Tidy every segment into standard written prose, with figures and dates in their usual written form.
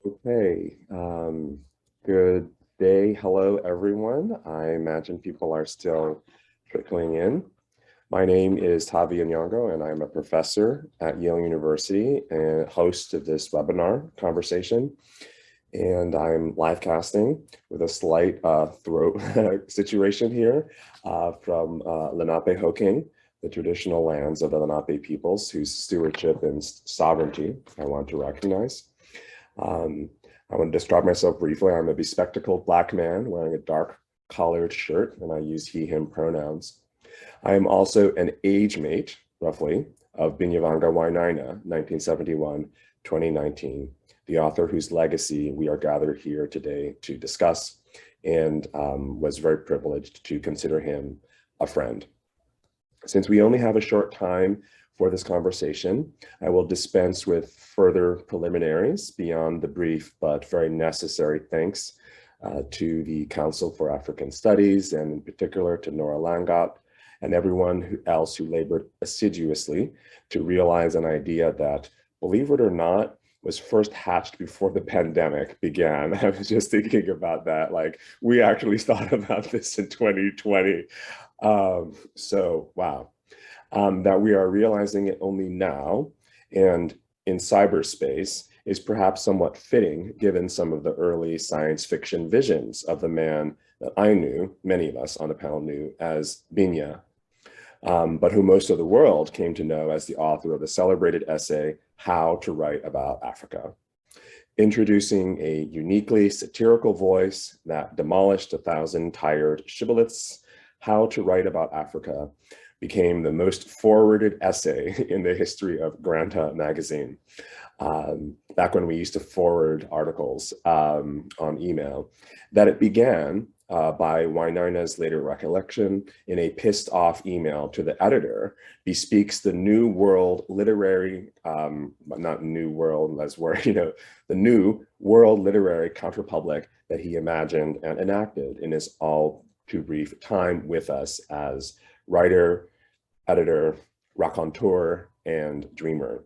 Okay, good day. Hello, everyone. I imagine people are still trickling in. My name is Tavi Nyongo, and I'm a professor at Yale University and host of this webinar conversation. And I'm live casting with a slight throat situation here from Lenape-Hoking, the traditional lands of the Lenape peoples whose stewardship and sovereignty I want to recognize. I want to describe myself briefly. I'm a bespectacled Black man wearing a dark collared shirt, and I use he, him pronouns. I am also an age mate, roughly, of Binyavanga Wainaina, 1971-2019, the author whose legacy we are gathered here today to discuss, and was very privileged to consider him a friend. Since we only have a short time for this conversation, I will dispense with further preliminaries beyond the brief but very necessary thanks to the Council for African Studies, and in particular to Nora Langat and everyone else who labored assiduously to realize an idea that, believe it or not, was first hatched before the pandemic began. I was just thinking about that. Like, we actually thought about this in 2020. Wow. That we are realizing it only now and in cyberspace is perhaps somewhat fitting given some of the early science fiction visions of the man that I knew, many of us on the panel knew, as BINYA, but who most of the world came to know as the author of the celebrated essay, How to Write About Africa. Introducing a uniquely satirical voice that demolished 1,000 tired shibboleths, How to Write About Africa became the most forwarded essay in the history of Granta magazine. Back when we used to forward articles on email, that it began by Wainaina's later recollection in a pissed off email to the editor bespeaks the new world literary, not new world as where, the new world literary counterpublic that he imagined and enacted in his all too brief time with us as writer, editor, raconteur, and dreamer.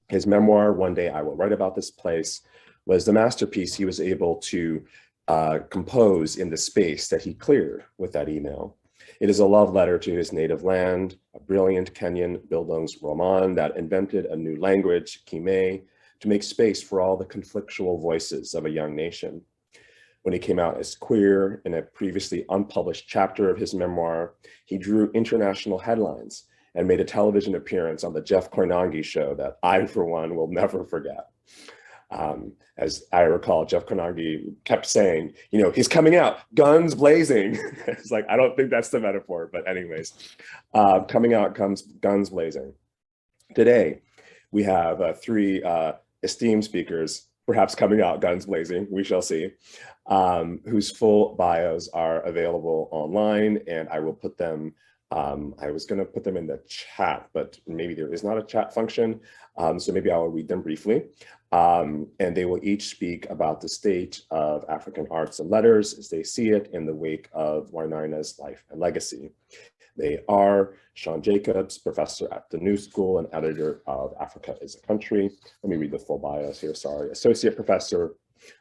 His memoir, One Day I Will Write About This Place, was the masterpiece he was able to compose in the space that he cleared with that email. It is a love letter to his native land, a brilliant Kenyan Bildungsroman that invented a new language, Kime, to make space for all the conflictual voices of a young nation. When he came out as queer in a previously unpublished chapter of his memoir, he drew international headlines and made a television appearance on the Jeff Koinange show that I, for one, will never forget. As I recall, Jeff Koinange kept saying, he's coming out, guns blazing. It's like, I don't think that's the metaphor, but anyways, coming out comes guns blazing. Today, we have three esteemed speakers, perhaps coming out guns blazing, we shall see, whose full bios are available online, and I will put them, I was gonna put them in the chat, but maybe there is not a chat function, so maybe I will read them briefly. And they will each speak about the state of African arts and letters as they see it in the wake of Wainaina's life and legacy. They are Sean Jacobs, professor at the New School and editor of Africa is a Country. Let me read the full bios here, sorry. Associate professor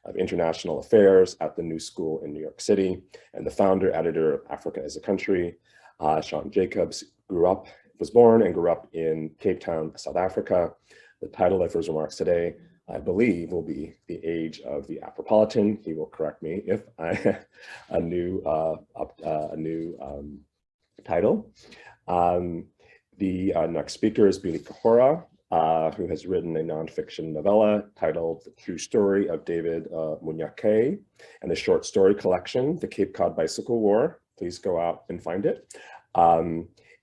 of International Affairs at the New School in New York City, and the founder editor of Africa is a Country. Sean Jacobs was born and grew up in Cape Town, South Africa. The title of his remarks today, I believe, will be The Age of the Afropolitan. He will correct me if I a new title. The next speaker is Billy Kahora, who has written a nonfiction novella titled The True Story of David Munyake, and a short story collection, The Cape Cod Bicycle War. Please go out and find it.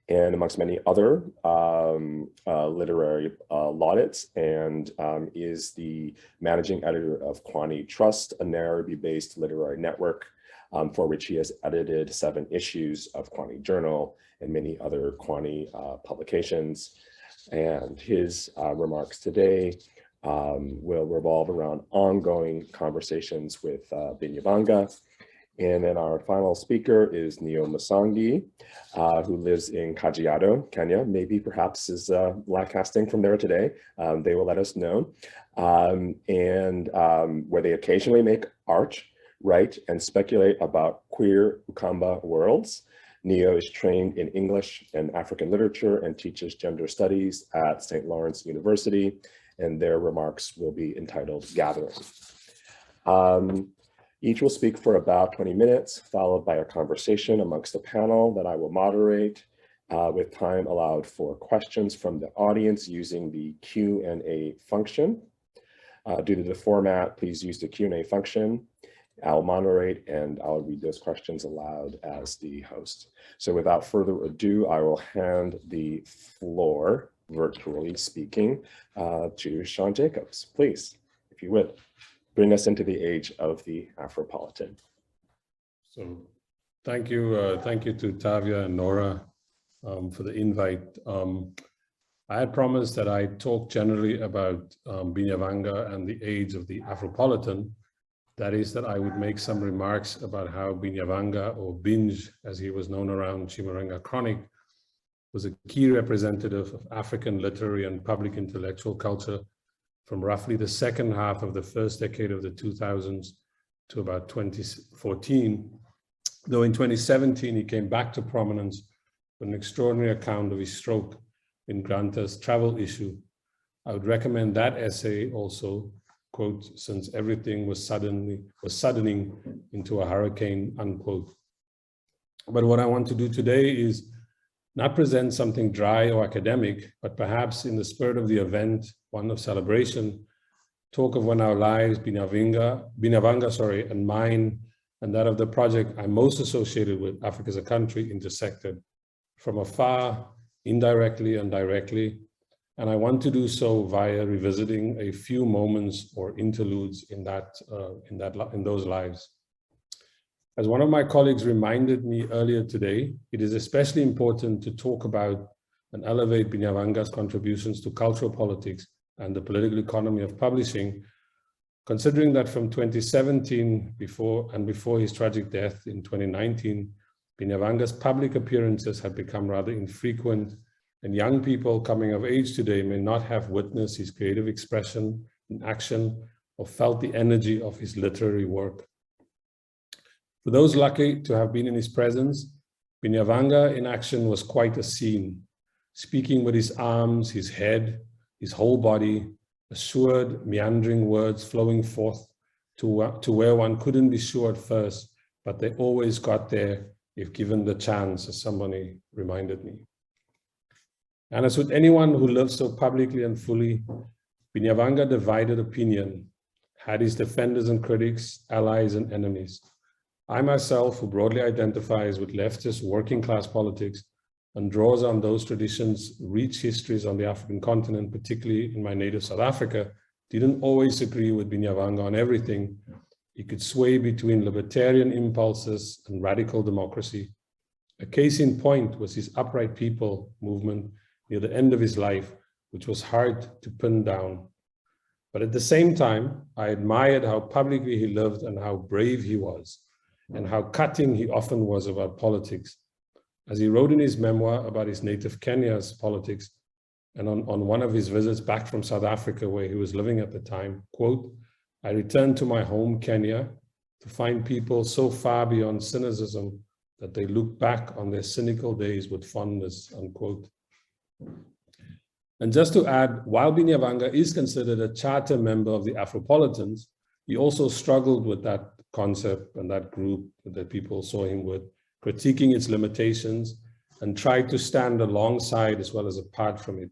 And amongst many other literary laudits, and is the managing editor of Kwani Trust, a Nairobi-based literary network for which he has edited 7 issues of Kwani Journal and many other Kwani publications. And his remarks today will revolve around ongoing conversations with Binyavanga And then our final speaker is Neo Musangi, who lives in Kajiado, Kenya. Maybe perhaps is casting from there today. They will let us know. Where they occasionally make art, write, and speculate about queer Ukamba worlds. Neo is trained in English and African literature and teaches gender studies at St. Lawrence University, and their remarks will be entitled Gathering. Each will speak for about 20 minutes, followed by a conversation amongst the panel that I will moderate, with time allowed for questions from the audience using the Q&A function. Due to the format, please use the Q&A function. I'll moderate and I'll read those questions aloud as the host. So without further ado, I will hand the floor, virtually speaking, to Sean Jacobs. Please, if you would, bring us into the age of the Afropolitan. So thank you to Tavia and Nora for the invite. I had promised that I'd talk generally about Binyavanga and the age of the Afropolitan. That is, that I would make some remarks about how Binyavanga, or Binj, as he was known around Chimurenga Chronic, was a key representative of African literary and public intellectual culture from roughly the second half of the first decade of the 2000s to about 2014. Though in 2017, he came back to prominence with an extraordinary account of his stroke in Granta's travel issue. I would recommend that essay also, quote, since everything was suddening into a hurricane, unquote. But what I want to do today is not present something dry or academic, but perhaps in the spirit of the event, one of celebration, talk of when our lives, Binyavanga, and mine, and that of the project I'm most associated with, Africa as a Country, intersected from afar, indirectly and directly. And I want to do so via revisiting a few moments or interludes in those lives. As one of my colleagues reminded me earlier today, it is especially important to talk about and elevate Binyavanga's contributions to cultural politics and the political economy of publishing, considering that from 2017 before his tragic death in 2019, Binyavanga's public appearances had become rather infrequent, and young people coming of age today may not have witnessed his creative expression in action or felt the energy of his literary work. For those lucky to have been in his presence, Binyavanga in action was quite a scene, speaking with his arms, his head, his whole body, assured, meandering words flowing forth to where one couldn't be sure at first, but they always got there if given the chance, as somebody reminded me. And as with anyone who lives so publicly and fully, Binyavanga divided opinion, had his defenders and critics, allies and enemies. I myself, who broadly identifies with leftist working class politics and draws on those traditions' rich histories on the African continent, particularly in my native South Africa, didn't always agree with Binyavanga on everything. He could sway between libertarian impulses and radical democracy. A case in point was his Upright People movement near the end of his life, which was hard to pin down. But at the same time, I admired how publicly he lived and how brave he was, and how cutting he often was about politics. As he wrote in his memoir about his native Kenya's politics, and on one of his visits back from South Africa, where he was living at the time, quote, "I returned to my home, Kenya, to find people so far beyond cynicism that they look back on their cynical days with fondness," unquote. And just to add, while Binyavanga is considered a charter member of the Afropolitans, he also struggled with that concept and that group that people saw him with, critiquing its limitations and tried to stand alongside as well as apart from it.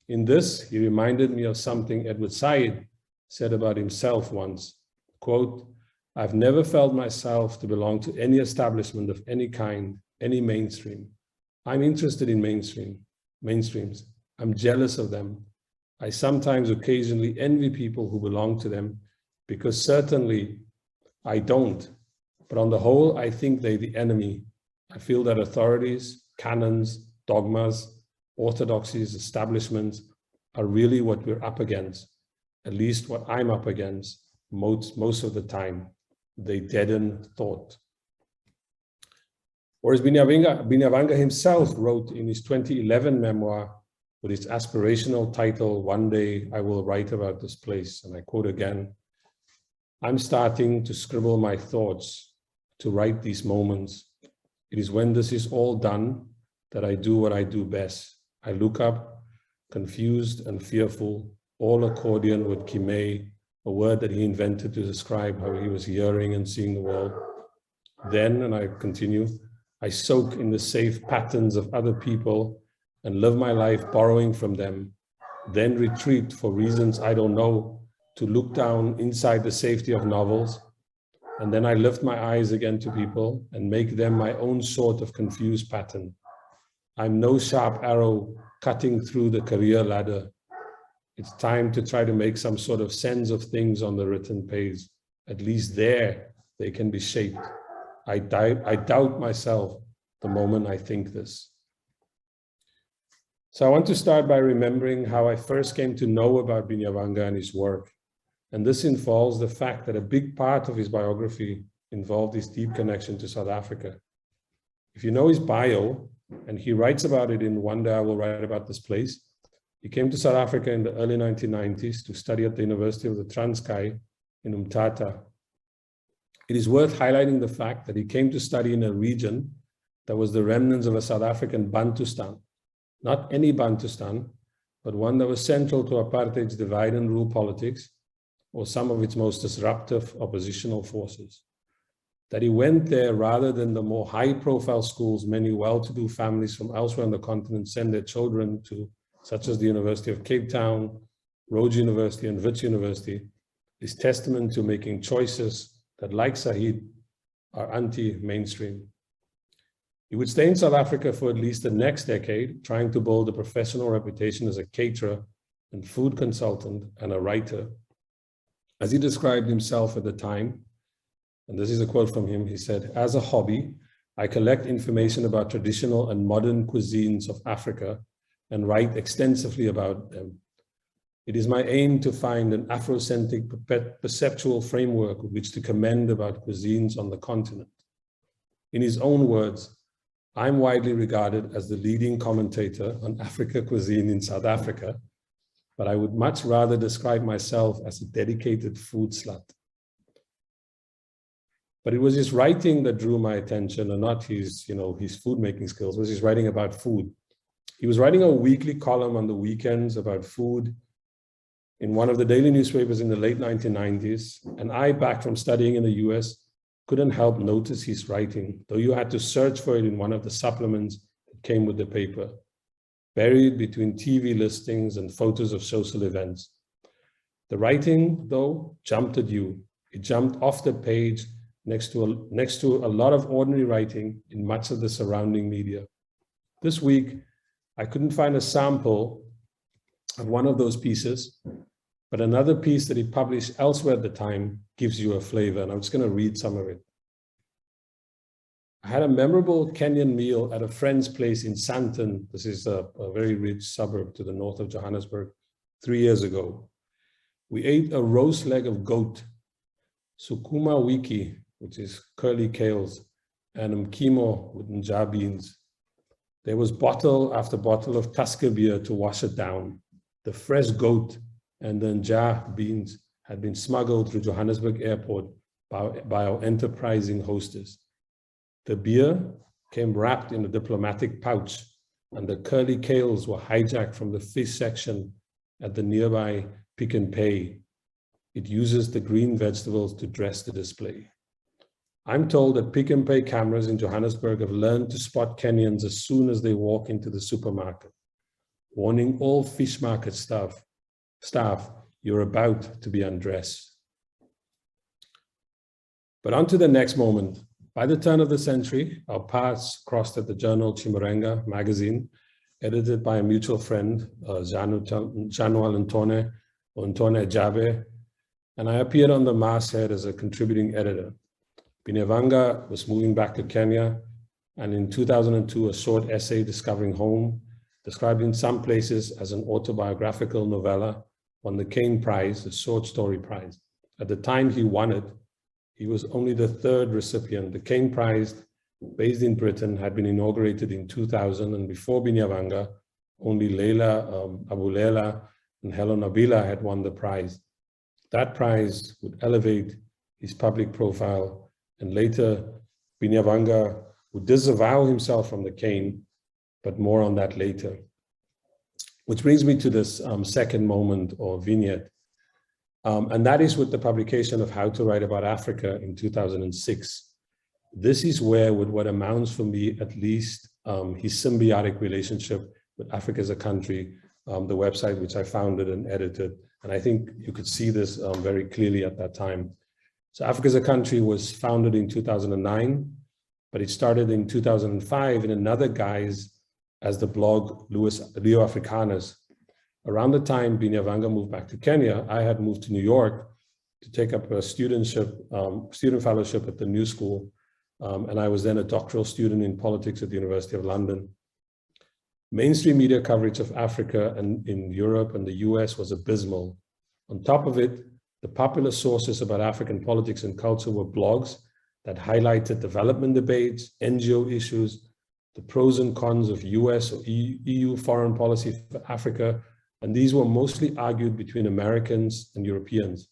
In this, he reminded me of something Edward Said said about himself once, quote, "I've never felt myself to belong to any establishment of any kind, any mainstream. I'm interested in mainstreams. I'm jealous of them. I sometimes occasionally envy people who belong to them, because certainly I don't. But on the whole, I think they're the enemy. I feel that authorities, canons, dogmas, orthodoxies, establishments are really what we're up against, at least what I'm up against most of the time. They deaden thought," Or as Binyavanga himself wrote in his 2011 memoir with its aspirational title, "One Day I Will Write About This Place," and I quote again, "I'm starting to scribble my thoughts, to write these moments. It is when this is all done that I do what I do best. I look up, confused and fearful, all accordion with Kimei, a word that he invented to describe how he was hearing and seeing the world. Then," and I continue, "I soak in the safe patterns of other people and live my life borrowing from them, then retreat for reasons I don't know to look down inside the safety of novels. And then I lift my eyes again to people and make them my own sort of confused pattern. I'm no sharp arrow cutting through the career ladder. It's time to try to make some sort of sense of things on the written page. At least there they can be shaped. I doubt myself the moment I think this." So I want to start by remembering how I first came to know about Binyavanga and his work. And this involves the fact that a big part of his biography involved his deep connection to South Africa. If you know his bio, and he writes about it in "One Day I Will Write About This Place," he came to South Africa in the early 1990s to study at the University of the Transkei in Umtata. It is worth highlighting the fact that he came to study in a region that was the remnants of a South African Bantustan. Not any Bantustan, but one that was central to apartheid's divide and rule politics, or some of its most disruptive oppositional forces. That he went there rather than the more high-profile schools many well-to-do families from elsewhere on the continent send their children to, such as the University of Cape Town, Rhodes University, and Wits University, is testament to making choices that, like Said, are anti-mainstream. He would stay in South Africa for at least the next decade, trying to build a professional reputation as a caterer and food consultant and a writer. As he described himself at the time, and this is a quote from him, he said, "As a hobby, I collect information about traditional and modern cuisines of Africa and write extensively about them. It is my aim to find an Afrocentric perceptual framework with which to commend about cuisines on the continent." In his own words, "I'm widely regarded as the leading commentator on Africa cuisine in South Africa, but I would much rather describe myself as a dedicated food slut." But it was his writing that drew my attention, and not his food making skills. It was his writing about food. He was writing a weekly column on the weekends about food in one of the daily newspapers in the late 1990s. And I, back from studying in the US, couldn't help notice his writing, though you had to search for it in one of the supplements that came with the paper, buried between TV listings and photos of social events. The writing, though, jumped at you. It jumped off the page next to a lot of ordinary writing in much of the surrounding media. This week, I couldn't find a sample of one of those pieces, but another piece that he published elsewhere at the time gives you a flavor, and I'm just going to read some of it. "I had a memorable Kenyan meal at a friend's place in Sandton. This is a very rich suburb to the north of Johannesburg, 3 years ago. We ate a roast leg of goat, sukuma wiki, which is curly kales, and mkimo with nja beans. There was bottle after bottle of Tusker beer to wash it down. The fresh goat and the nja beans had been smuggled through Johannesburg airport by our enterprising hostess. The beer came wrapped in a diplomatic pouch, and the curly kales were hijacked from the fish section at the nearby Pick and Pay. It uses the green vegetables to dress the display. I'm told that Pick and Pay cameras in Johannesburg have learned to spot Kenyans as soon as they walk into the supermarket, warning all fish market staff, you're about to be undressed." But on to the next moment. By the turn of the century, our paths crossed at the journal Chimurenga magazine, edited by a mutual friend, Janual Ntone Jabe, and I appeared on the masthead as a contributing editor. Binyavanga was moving back to Kenya, and in 2002, a short essay, Discovering Home, described in some places as an autobiographical novella, won the Kane Prize, the short story prize. At the time he won it, he was only the third recipient. The Kane Prize based in Britain, had been inaugurated in 2000, and before Binyavanga, only Leila, Abu Leila, and Helen Nabila had won the prize. That prize would elevate his public profile, and later Binyavanga would disavow himself from the cane, but more on that later. Which brings me to this second moment or vignette, and that is with the publication of How to Write About Africa in 2006. This is where, with what amounts for me at least, his symbiotic relationship with Africa as a country, the website which I founded and edited, and I think you could see this very clearly at that time. So Africa as a Country was founded in 2009, but it started in 2005 in another guise as the blog Leo Africanus. Around the time Binyavanga moved back to Kenya, I had moved to New York to take up a student fellowship at the New School, and I was then a doctoral student in politics at the University of London. Mainstream media coverage of Africa and in Europe and the US was abysmal. On top of it, the popular sources about African politics and culture were blogs that highlighted development debates, NGO issues, the pros and cons of US or EU foreign policy for Africa, and these were mostly argued between Americans and Europeans.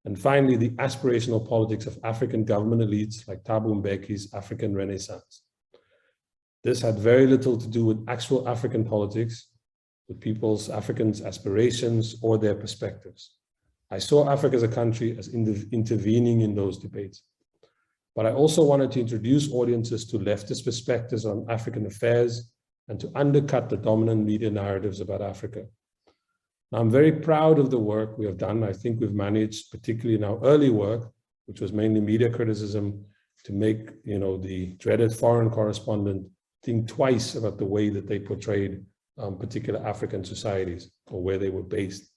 And finally, the aspirational politics of African government elites like Thabo Mbeki's African Renaissance. This had very little to do with actual African politics, with Africans' aspirations or their perspectives. I saw Africa as a country as intervening in those debates. But I also wanted to introduce audiences to leftist perspectives on African affairs and to undercut the dominant media narratives about Africa. Now, I'm very proud of the work we have done. I think we've managed, particularly in our early work, which was mainly media criticism, to make the dreaded foreign correspondent think twice about the way that they portrayed particular African societies or where they were based.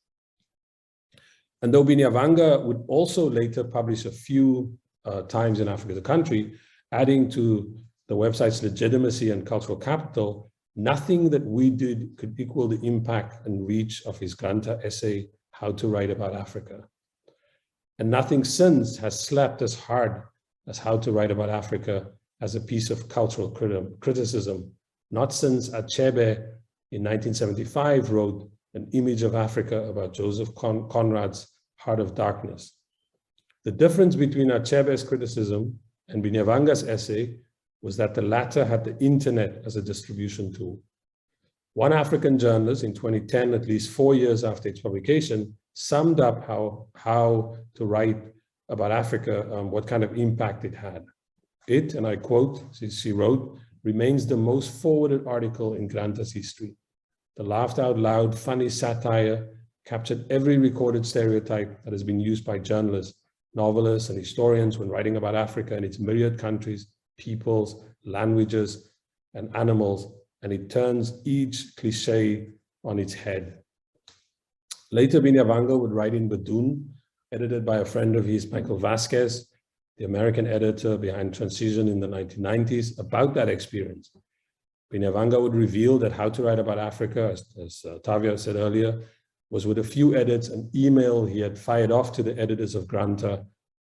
And though Binyavanga would also later publish a few times in Africa as a country, adding to the website's legitimacy and cultural capital, nothing that we did could equal the impact and reach of his Granta essay, How to Write About Africa. And nothing since has slapped as hard as How to Write About Africa as a piece of cultural criticism, not since Achebe in 1975 wrote An Image of Africa about Joseph Conrad's Heart of Darkness. The difference between Achebe's criticism and Binyavanga's essay was that the latter had the internet as a distribution tool. One African journalist in 2010, at least 4 years after its publication, summed up how to write about Africa, what kind of impact it had. It, and I quote, she wrote, remains the most forwarded article in Granta's history. The laughed out loud, funny satire captured every recorded stereotype that has been used by journalists, novelists, and historians when writing about Africa and its myriad countries, peoples, languages, and animals, and it turns each cliche on its head. Later, Binyavanga would write in Badun, edited by a friend of his, Michael Vasquez, the American editor behind Transition in the 1990s, about that experience. Binyavanga would reveal that How to Write About Africa, as Tavia said earlier, was with a few edits an email he had fired off to the editors of Granta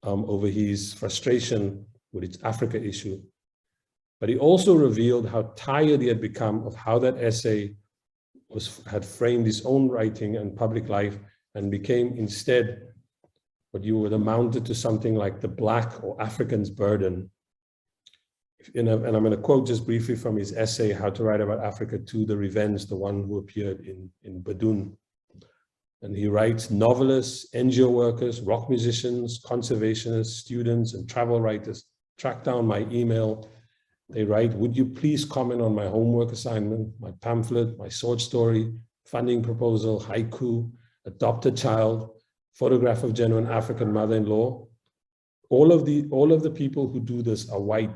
over his frustration with its Africa issue. But he also revealed how tired he had become of how that essay had framed his own writing and public life and became instead what you would amounted to something like the Black or African's burden. And I'm going to quote just briefly from his essay, How to Write About Africa to the Revenge, the one who appeared in Badun. And he writes, novelists, NGO workers, rock musicians, conservationists, students, and travel writers track down my email. They write, would you please comment on my homework assignment, my pamphlet, my short story, funding proposal, haiku, adopt a child, photograph of genuine African mother-in-law. All of the people who do this are white.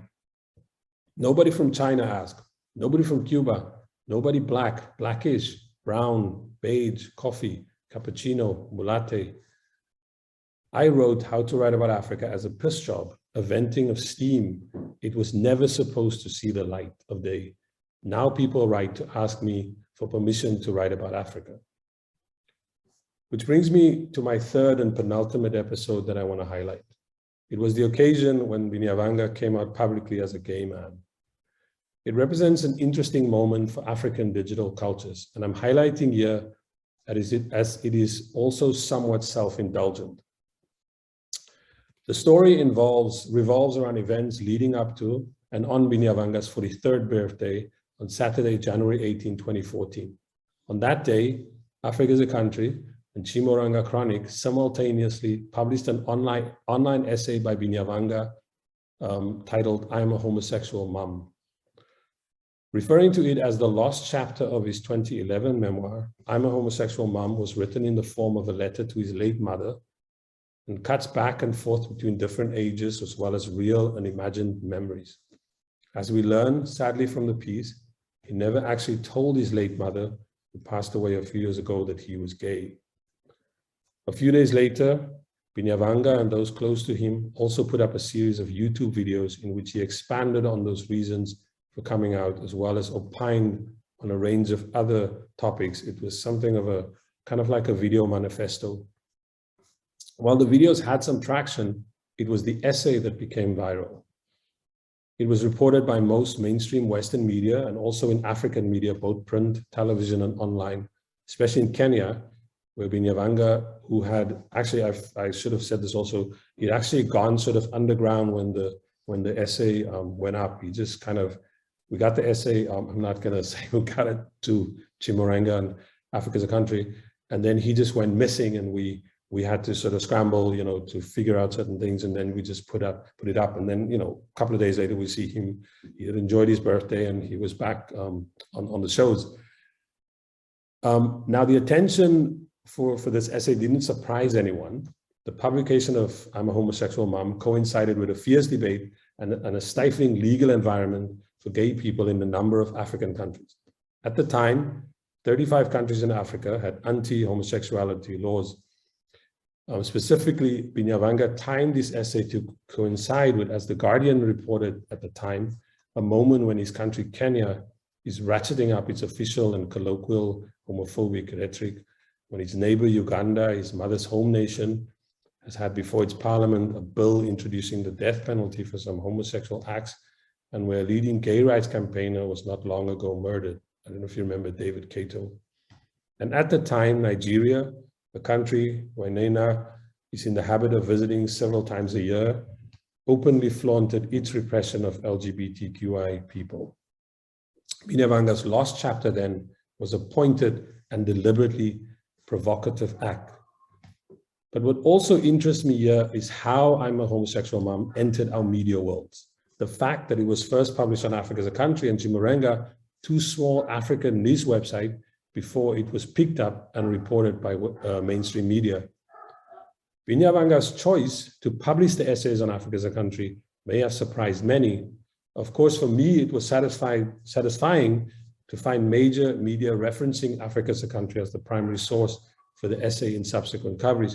Nobody from China asked, nobody from Cuba, nobody black, blackish, brown, beige, coffee, cappuccino, mulatte. I wrote How to Write About Africa as a piss job, a venting of steam. It was never supposed to see the light of day. Now people write to ask me for permission to write about Africa. Which brings me to my third and penultimate episode that I want to highlight. It was the occasion when Binyavanga came out publicly as a gay man. It represents an interesting moment for African digital cultures, and I'm highlighting here as it is also somewhat self-indulgent. The story revolves around events leading up to and on Binyavanga's 43rd birthday on Saturday, January 18, 2014. On that day, Africa is a Country and Chimurenga Chronic simultaneously published an online essay by Binyavanga titled "I'm a Homosexual Mum." Referring to it as the lost chapter of his 2011 memoir, "I'm a Homosexual Mum" was written in the form of a letter to his late mother and cuts back and forth between different ages as well as real and imagined memories. As we learn, sadly, from the piece, he never actually told his late mother, who passed away a few years ago, that he was gay. A few days later, Binyavanga and those close to him also put up a series of YouTube videos in which he expanded on those reasons for coming out, as well as opined on a range of other topics. It was something of a kind of like a video manifesto. While the videos had some traction, it was the essay that became viral. It was reported by most mainstream Western media and also in African media, both print, television, and online, especially in Kenya, where Binyavanga, who had actually, I should have said this also, he'd actually gone sort of underground when the essay went up. He just kind of, we got the essay, I'm not going to say who got it, to Chimurenga and Africa as a Country, and then he just went missing, and we had to sort of scramble, to figure out certain things, and then we just put it up, and then, a couple of days later we see him. He had enjoyed his birthday and he was back on the shows. Now the attention for this essay didn't surprise anyone. The publication of "I'm a Homosexual Mum" coincided with a fierce debate and a stifling legal environment for gay people in a number of African countries. At the time, 35 countries in Africa had anti-homosexuality laws. Specifically, Binyavanga timed this essay to coincide with, as The Guardian reported at the time, a moment when his country, Kenya, is ratcheting up its official and colloquial homophobic rhetoric, when its neighbor, Uganda, his mother's home nation, has had before its parliament a bill introducing the death penalty for some homosexual acts, and where a leading gay rights campaigner was not long ago murdered. I don't know if you remember David Kato. And at the time, Nigeria, a country Wainaina is in the habit of visiting several times a year, openly flaunted its repression of LGBTQI people. Binyavanga's lost chapter then was a pointed and deliberately provocative act. But what also interests me here is how "I'm a Homosexual Mum" entered our media worlds. The fact that it was first published on Africa as a Country and Chimurenga, two small African news websites, before it was picked up and reported by mainstream media. Binyavanga's choice to publish the essays on Africa as a Country may have surprised many. Of course, for me, it was satisfying to find major media referencing Africa as a Country as the primary source for the essay in subsequent coverage.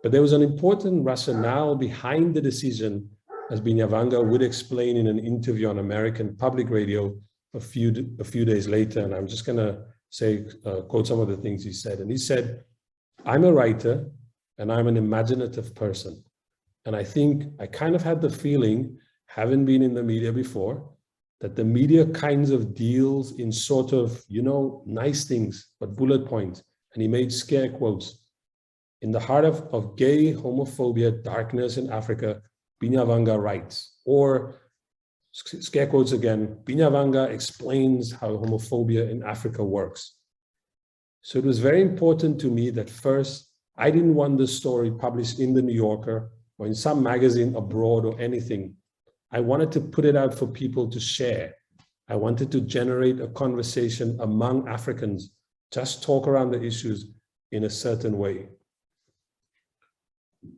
But there was an important rationale behind the decision, as Binyavanga would explain in an interview on American public radio a few days later. And I'm just going to quote some of the things he said. And he said, "I'm a writer and I'm an imaginative person. And I think I kind of had the feeling, having been in the media before, that the media kinds of deals in sort of, nice things, but bullet points." And he made scare quotes. "In the heart of gay homophobia, darkness in Africa, Binyavanga writes," or scare quotes again, "Binyavanga explains how homophobia in Africa works." So it was very important to me that first, I didn't want this story published in the New Yorker or in some magazine abroad or anything. I wanted to put it out for people to share. I wanted to generate a conversation among Africans, just talk around the issues in a certain way.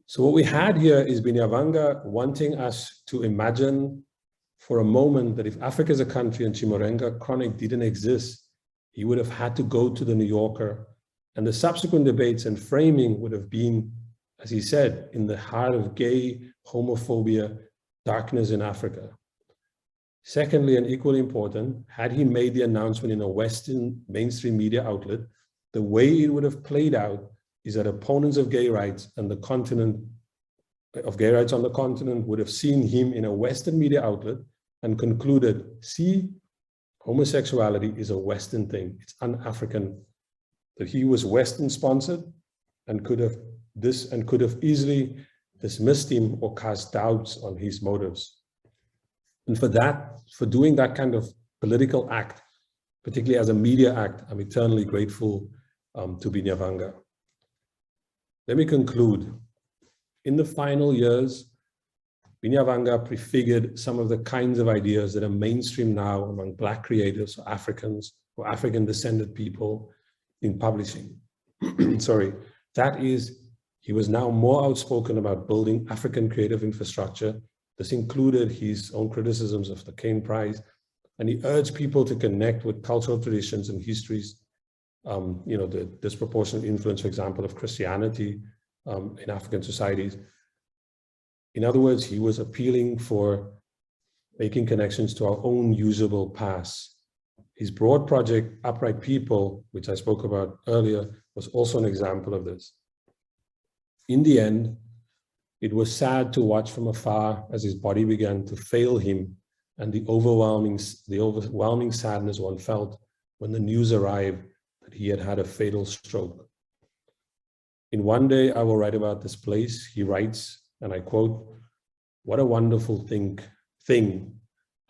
So what we had here is Binyavanga wanting us to imagine for a moment that if Africa as a Country and Chimurenga Chronic didn't exist, he would have had to go to the New Yorker, and the subsequent debates and framing would have been, as he said, in the heart of gay homophobia, darkness in Africa. Secondly, and equally important, had he made the announcement in a Western mainstream media outlet, the way it would have played out is that opponents of gay rights and the continent of gay rights on the continent would have seen him in a Western media outlet and concluded, see, homosexuality is a Western thing, it's un-African, that he was Western sponsored and could have easily dismissed him or cast doubts on his motives. And for doing that kind of political act, particularly as a media act, I'm eternally grateful to Binyavanga. Let me conclude. In the final years, Binyavanga prefigured some of the kinds of ideas that are mainstream now among Black creatives or Africans or African descended people in publishing. Sorry, that is, he was now more outspoken about building African creative infrastructure. This included his own criticisms of the Caine Prize, and he urged people to connect with cultural traditions and histories, the disproportionate influence, for example, of Christianity in African societies. In other words, he was appealing for making connections to our own usable past. His broad project, Upright People, which I spoke about earlier, was also an example of this. In the end, it was sad to watch from afar as his body began to fail him and the overwhelming sadness one felt when the news arrived that he had had a fatal stroke. In One Day I Will Write About This Place, he writes, and I quote, "What a wonderful thing.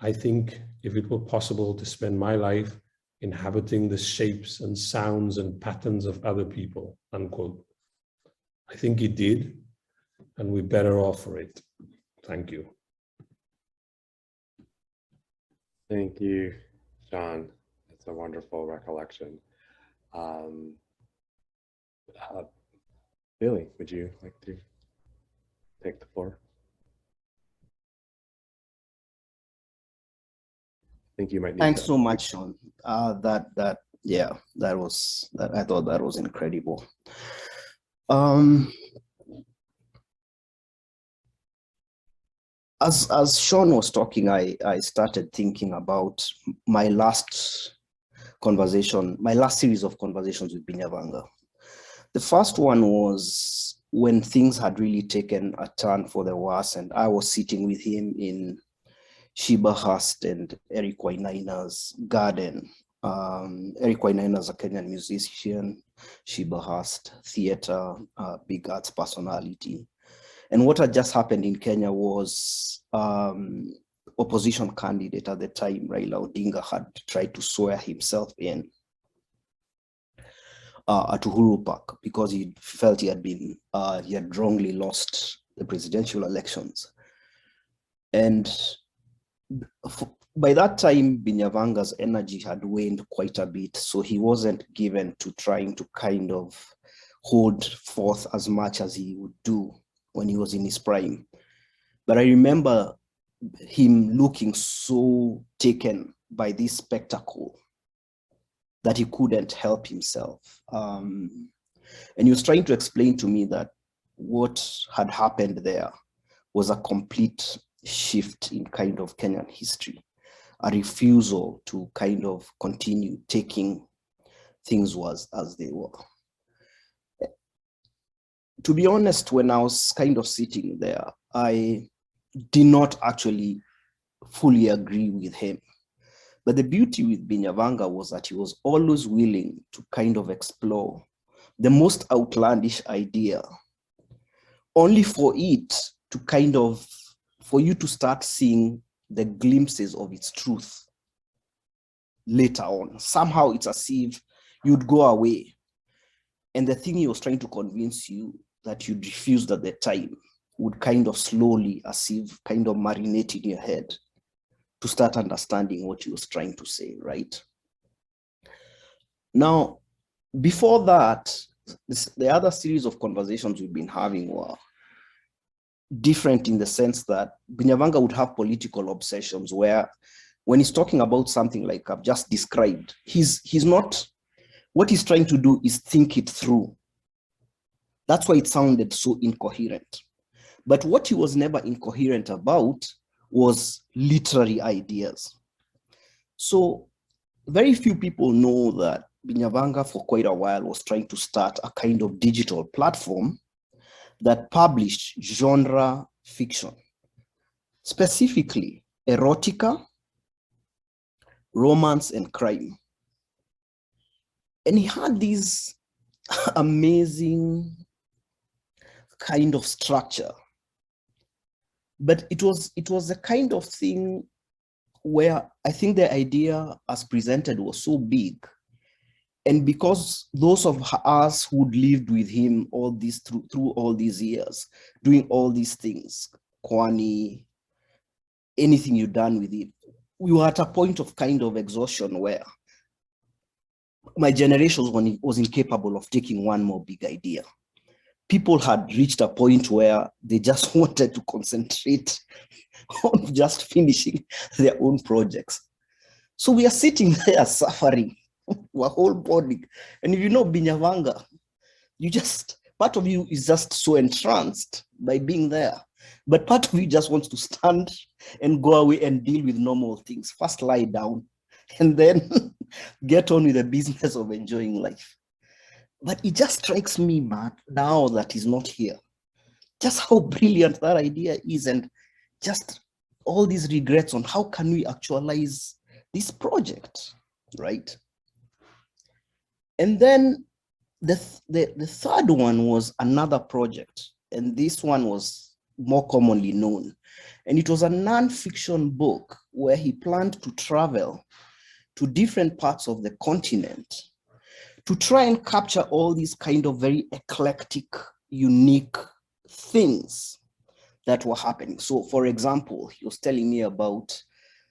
I think if it were possible to spend my life inhabiting the shapes and sounds and patterns of other people," unquote. I think he did, and we're better off for it. Thank you. Thank you, John. It's a wonderful recollection. Billy, would you like to take the floor? I think you might need Thanks so much, Sean. I thought that was incredible. As Sean was talking, I started thinking about my last series of conversations with Binyavanga. The first one was when things had really taken a turn for the worse, and I was sitting with him in Sheba Hurst and Eric Wainaina's garden. Eric Wainaina is a Kenyan musician, Sheba Hurst, theater, big arts personality. And what had just happened in Kenya was opposition candidate at the time, Raila Odinga, had tried to swear himself in at Uhuru Park because he felt he had wrongly lost the presidential elections. And by that time, Binyavanga's energy had waned quite a bit, so he wasn't given to trying to kind of hold forth as much as he would do when he was in his prime. But I remember him looking so taken by this spectacle that he couldn't help himself. And he was trying to explain to me that what had happened there was a complete shift in kind of Kenyan history, a refusal to kind of continue taking things as they were. To be honest, when I was kind of sitting there, I did not actually fully agree with him. But the beauty with Binyavanga was that he was always willing to kind of explore the most outlandish idea, only for it to kind of, for you to start seeing the glimpses of its truth later on. Somehow it's as if you'd go away, and the thing he was trying to convince you that you'd refused at the time would kind of slowly, as if kind of marinate in your head to start understanding what he was trying to say, right? Now, before that, the other series of conversations we've been having were different in the sense that Binyavanga would have political obsessions where when he's talking about something like I've just described, he's not, what he's trying to do is think it through. That's why it sounded so incoherent. But what he was never incoherent about was literary ideas. So very few people know that Binyavanga for quite a while was trying to start a kind of digital platform that published genre fiction, specifically erotica, romance, and crime. And he had this amazing kind of structure. But it was a kind of thing where I think the idea as presented was so big. And because those of us who lived with him all these through all these years, doing all these things, Kwani, anything you've done with it, we were at a point of kind of exhaustion where my generation was incapable of taking one more big idea. People had reached a point where they just wanted to concentrate on just finishing their own projects. So we are sitting there suffering, our whole body. And if you know Binyavanga, part of you is just so entranced by being there. But part of you just wants to stand and go away and deal with normal things. First lie down and then get on with the business of enjoying life. But it just strikes me, Matt, now that he's not here, just how brilliant that idea is, and just all these regrets on how can we actualize this project, right? And then the third one was another project, and this one was more commonly known. And it was a non-fiction book where he planned to travel to different parts of the continent to try and capture all these kind of very eclectic, unique things that were happening. So for example, he was telling me about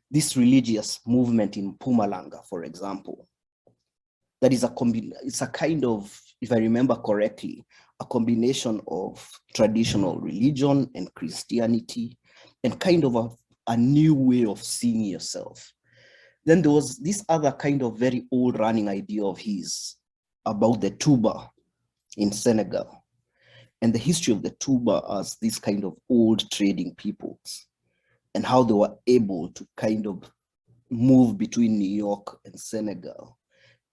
this religious movement in Mpumalanga, for example. That is it's a kind of, if I remember correctly, a combination of traditional religion and Christianity and kind of a new way of seeing yourself. Then there was this other kind of very old running idea of his about the Tuba in Senegal and the history of the Tuba as these kind of old trading peoples and how they were able to kind of move between New York and Senegal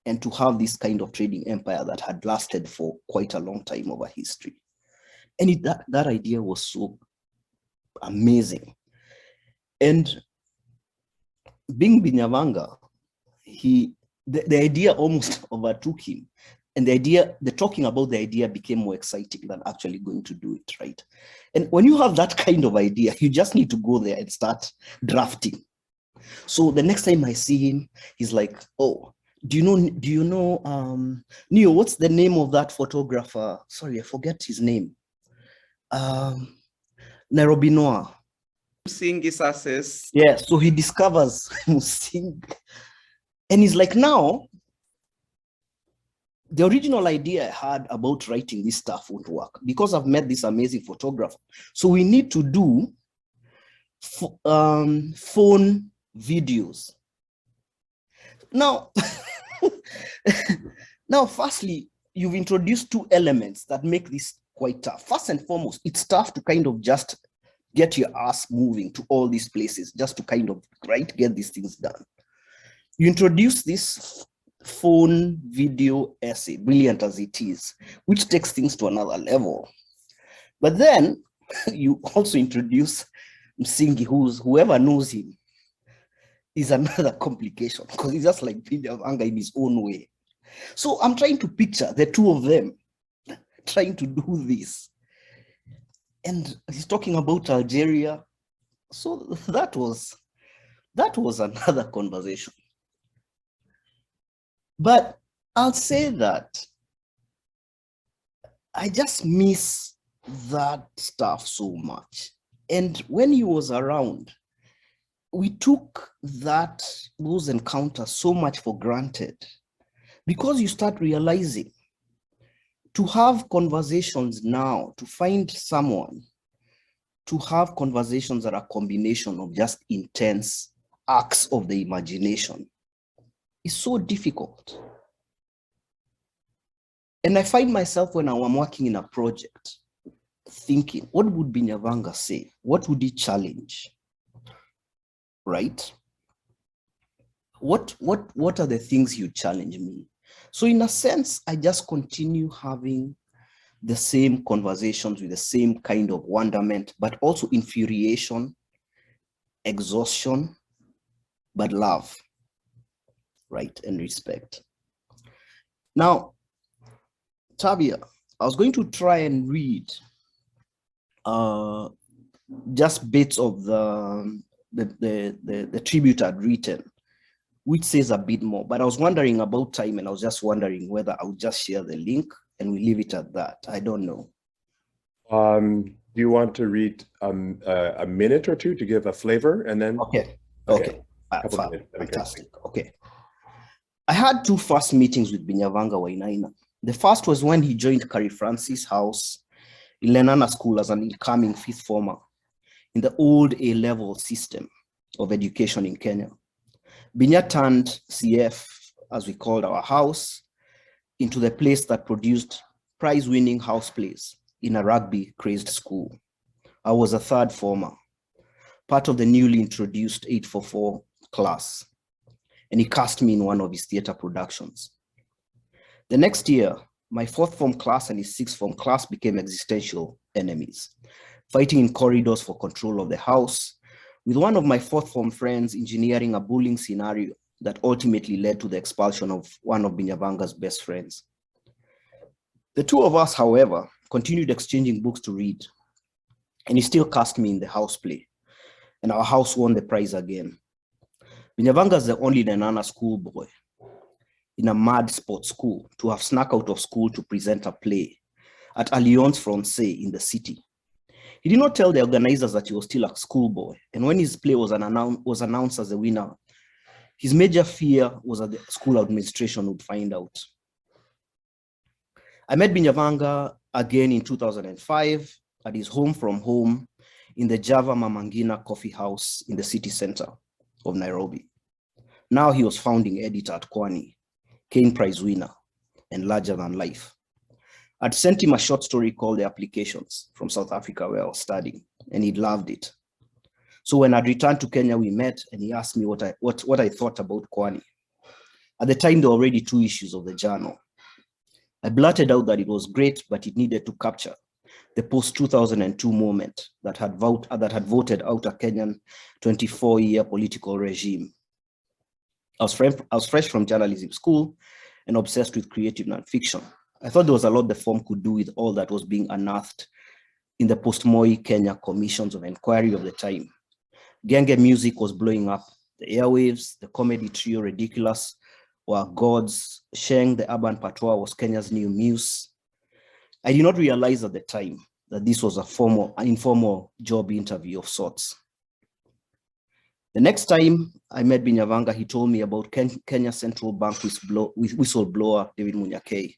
and to have this kind of trading empire that had lasted for quite a long time over history. And that idea was so amazing. And being Binyavanga, the idea almost overtook him. And the talking about the idea became more exciting than actually going to do it, right? And when you have that kind of idea, you just need to go there and start drafting. So the next time I see him, he's like, oh, do you know, Neo, what's the name of that photographer? Sorry, I forget his name. Nairobi Noah. Musingi success. Yeah, so he discovers Musingi. And he's like, now, the original idea I had about writing this stuff won't work because I've met this amazing photographer. So we need to do phone videos. Now, firstly, you've introduced two elements that make this quite tough. First and foremost, it's tough to kind of just get your ass moving to all these places, just to kind of, right, get these things done. You introduce this phone video essay, brilliant as it is, which takes things to another level. But then you also introduce Msingi, whoever knows him, is another complication because he's just like Binyavanga in his own way. So I'm trying to picture the two of them trying to do this. And he's talking about Algeria. So that was another conversation. But I'll say that I just miss that stuff so much. And when he was around, we took those encounters so much for granted because you start realizing to have conversations now, to find someone, to have conversations that are a combination of just intense acts of the imagination is so difficult. And I find myself when I'm working in a project thinking, what would Binyavanga say? What would he challenge? Right? What are the things you challenge me? So in a sense, I just continue having the same conversations with the same kind of wonderment, but also infuriation, exhaustion, but love, right, and respect. Now, Tavia, I was going to try and read just bits of the tribute I'd written, which says a bit more, but I was wondering about time, and I was just wondering whether I would just share the link and we leave it at that. I don't know. Do you want to read a minute or two to give a flavor, and then? Okay. Fantastic. Okay. I had two first meetings with Binyavanga Wainaina. The first was when he joined Carrie Francis' house in Lenana School as an incoming fifth former in the old A-level system of education in Kenya. Binya turned CF, as we called our house, into the place that produced prize-winning house plays in a rugby-crazed school. I was a third former, part of the newly introduced 844 class, and he cast me in one of his theater productions. The next year, my fourth form class and his sixth form class became existential enemies, fighting in corridors for control of the house, with one of my fourth form friends engineering a bullying scenario that ultimately led to the expulsion of one of Binyavanga's best friends. The two of us, however, continued exchanging books to read, and he still cast me in the house play, and our house won the prize again. Binyavanga is the only Nenana schoolboy in a mad sports school to have snuck out of school to present a play at Alliance Francais in the city. He did not tell the organizers that he was still a schoolboy, and when his play was announced as a winner, his major fear was that the school administration would find out. I met Binyavanga again in 2005 at his home from home in the Java Mamangina coffee house in the city center of Nairobi. Now he was founding editor at Kwani, Kane Prize winner, and larger than life. I'd sent him a short story called The Applications from South Africa, where I was studying, and he loved it. So when I'd returned to Kenya, we met, and he asked me what I thought about Kwani. At the time, there were already 2 issues of the journal. I blurted out that it was great, but it needed to capture the post-2002 moment that had voted out a Kenyan 24-year political regime. I was fresh from journalism school and obsessed with creative nonfiction. I thought there was a lot the form could do with all that was being unearthed in the post-Moi Kenya commissions of inquiry of the time. Genge music was blowing up the airwaves, the comedy trio Ridiculous were gods, Sheng the urban patois was Kenya's new muse. I did not realize at the time that this was an informal job interview of sorts. The next time I met Binyavanga, he told me about Kenya Central Bank whistleblower David Munyakei.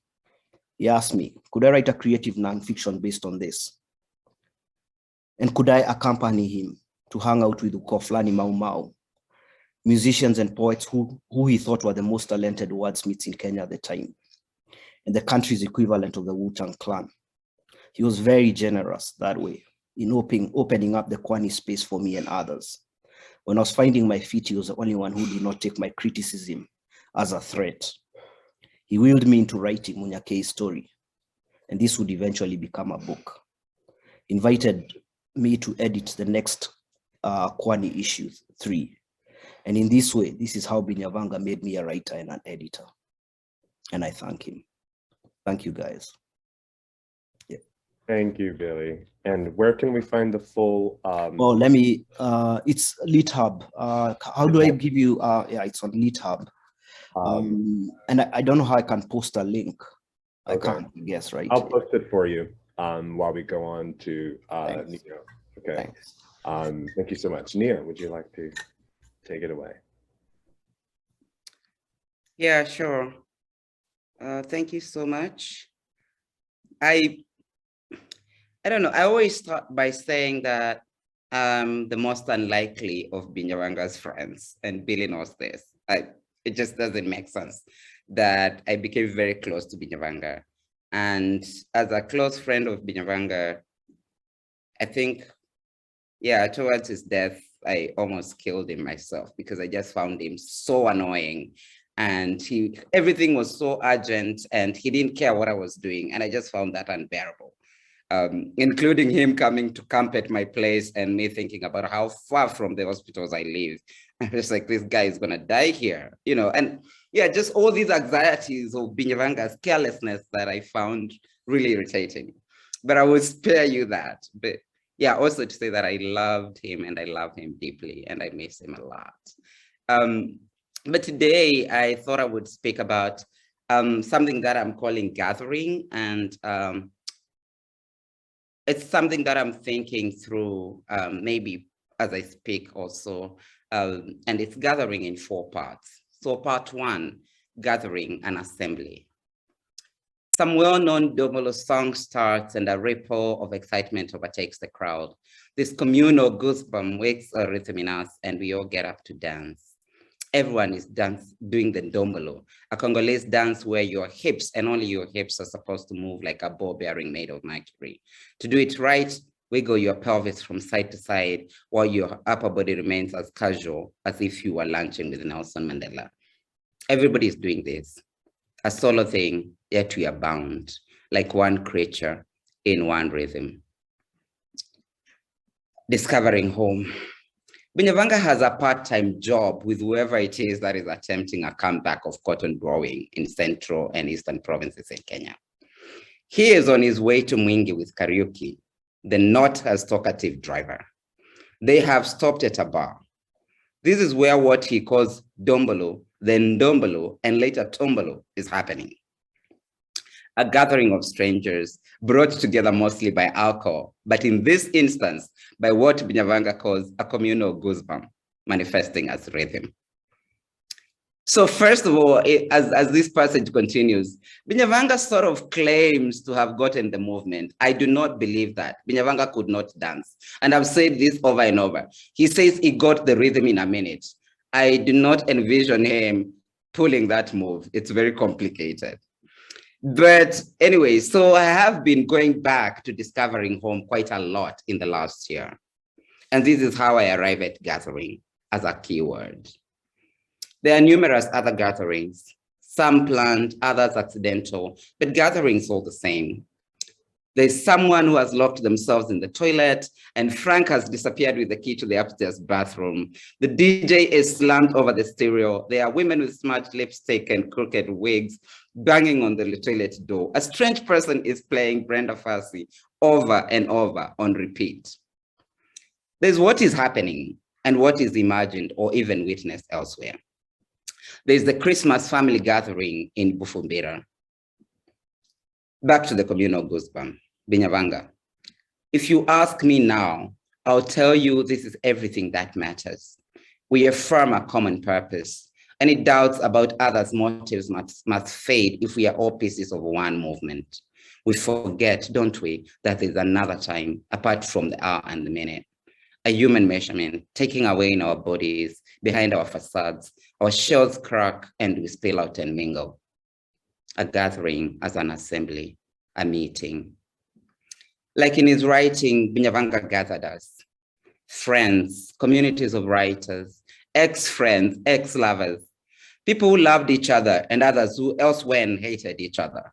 He asked me, could I write a creative nonfiction based on this? And could I accompany him to hang out with Ukoflani Mau Mau, musicians and poets who he thought were the most talented wordsmiths in Kenya at the time, and the country's equivalent of the Wu-Tang Clan. He was very generous that way in opening up the Kwani space for me and others. When I was finding my feet, he was the only one who did not take my criticism as a threat. He wheeled me into writing Munyakei's story, and this would eventually become a book. He invited me to edit the next Kwani issue 3. And in this way, this is how Binyavanga made me a writer and an editor. And I thank him. Thank you, guys. Yeah. Thank you, Billy. And where can we find the full? Oh, let me, it's LitHub. How do I give you, yeah, it's on LitHub. And I don't know how I can post a link. I can't guess, right? I'll post it for you while we go on to Neo. Okay. Thanks. Thank you so much. Nia, would you like to take it away? Yeah, sure. Thank you so much. I don't know. I always start by saying that I'm the most unlikely of Binyavanga's friends, and Billy knows this. It just doesn't make sense that I became very close to Binyavanga. And as a close friend of Binyavanga, I think, yeah, towards his death, I almost killed him myself because I just found him so annoying and everything was so urgent, and he didn't care what I was doing. And I just found that unbearable. Including him coming to camp at my place and me thinking about how far from the hospitals I live. I was like, this guy is gonna die here, you know? And yeah, just all these anxieties of Binyavanga's carelessness that I found really irritating. But I will spare you that. But yeah, also to say that I loved him and I love him deeply and I miss him a lot. But today I thought I would speak about something that I'm calling gathering, and it's something that I'm thinking through maybe as I speak also, and it's gathering in 4 parts. So part 1, gathering and assembly. Some well-known Domolo song starts and a ripple of excitement overtakes the crowd. This communal goosebump wakes a rhythm in us and we all get up to dance. Everyone is doing the Dombolo, a Congolese dance where your hips and only your hips are supposed to move like a ball bearing made of mercury. To do it right, wiggle your pelvis from side to side while your upper body remains as casual as if you were lunching with Nelson Mandela. Everybody is doing this, a solo thing, yet we are bound, like one creature in one rhythm. Discovering home. Binyavanga has a part-time job with whoever it is that is attempting a comeback of cotton growing in central and eastern provinces in Kenya. He is on his way to Mwingi with Kariuki, the not as talkative driver. They have stopped at a bar. This is where what he calls Dombolo, then Dombolo, and later Tombolo is happening. A gathering of strangers brought together mostly by alcohol, but in this instance, by what Binyavanga calls a communal goosebump, manifesting as rhythm. So first of all, as this passage continues, Binyavanga sort of claims to have gotten the movement. I do not believe that. Binyavanga could not dance. And I've said this over and over. He says he got the rhythm in a minute. I do not envision him pulling that move. It's very complicated. But anyway, so I have been going back to discovering home quite a lot in the last year. And this is how I arrive at gathering as a keyword. There are numerous other gatherings, some planned, others accidental, but gatherings all the same. There's someone who has locked themselves in the toilet, and Frank has disappeared with the key to the upstairs bathroom. The DJ is slammed over the stereo. There are women with smudged lipstick and crooked wigs banging on the toilet door. A strange person is playing Brenda Fassie over and over on repeat. There's what is happening and what is imagined or even witnessed elsewhere. There's the Christmas family gathering in Bufumbira. Back to the communal goosebump, Binyavanga. If you ask me now, I'll tell you this is everything that matters. We affirm a common purpose. Any doubts about others' motives must fade if we are all pieces of one movement. We forget, don't we, that there's another time apart from the hour and the minute. A human measurement taking away in our bodies, behind our facades, our shells crack and we spill out and mingle. A gathering as an assembly, a meeting. Like in his writing, Binyavanga gathered us, friends, communities of writers, ex-friends, ex-lovers, people who loved each other and others who elsewhere hated each other.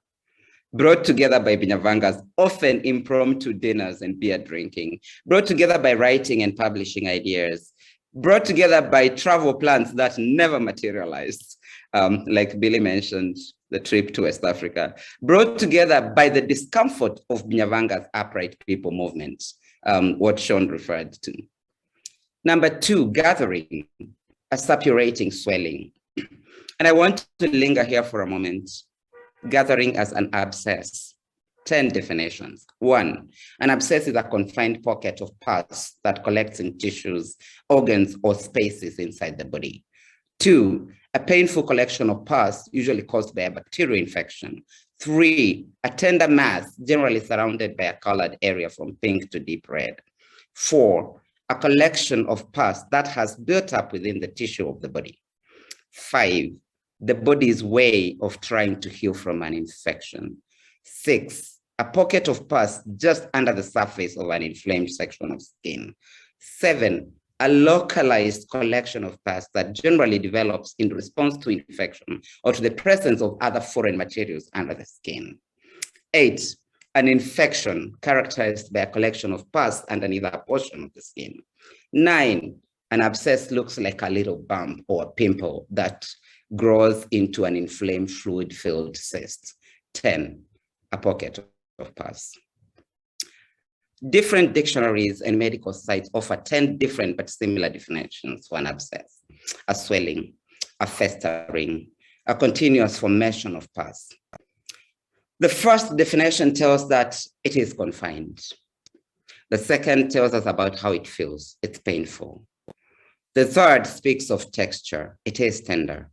Brought together by Binyavanga's often impromptu dinners and beer drinking, brought together by writing and publishing ideas, brought together by travel plans that never materialized, like Billy mentioned, the trip to West Africa, brought together by the discomfort of Binyavanga's upright people movement, what Sean referred to. Number 2, gathering, a suppurating swelling. And I want to linger here for a moment. Gathering as an abscess. 10 definitions. 1, an abscess is a confined pocket of pus that collects in tissues, organs, or spaces inside the body. 2, a painful collection of pus, usually caused by a bacterial infection. 3, a tender mass, generally surrounded by a colored area from pink to deep red. 4, a collection of pus that has built up within the tissue of the body. 5, the body's way of trying to heal from an infection. 6, a pocket of pus just under the surface of an inflamed section of skin. 7, a localized collection of pus that generally develops in response to infection or to the presence of other foreign materials under the skin. 8, an infection characterized by a collection of pus underneath a portion of the skin. 9, an abscess looks like a little bump or a pimple that grows into an inflamed fluid-filled cyst. 10, a pocket of pus. Different dictionaries and medical sites offer 10 different but similar definitions for an abscess: a swelling, a festering, a continuous formation of pus. The first definition tells that it is confined. The second tells us about how it feels. It's painful. The third speaks of texture. It is tender.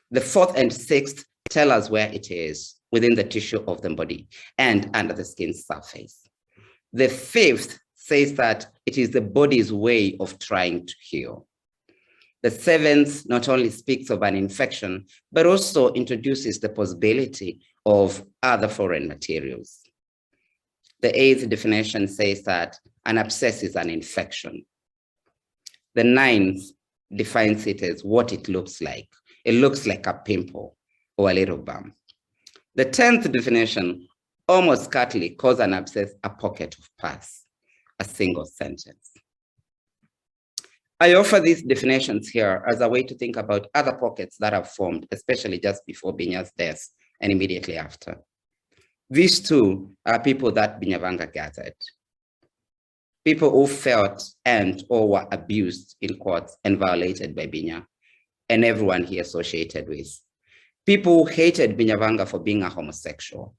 The fourth and sixth tell us where it is within the tissue of the body and under the skin's surface. The fifth says that it is the body's way of trying to heal. The seventh not only speaks of an infection, but also introduces the possibility of other foreign materials. The eighth definition says that an abscess is an infection. The ninth defines it as what it looks like. It looks like a pimple or a little bump. The 10th definition almost curtly calls an abscess a pocket of pus, a single sentence. I offer these definitions here as a way to think about other pockets that have formed, especially just before Binya's death and immediately after. These two are people that Binyavanga gathered. People who felt and or were abused in courts and violated by Binya and everyone he associated with. People who hated Binyavanga for being a homosexual.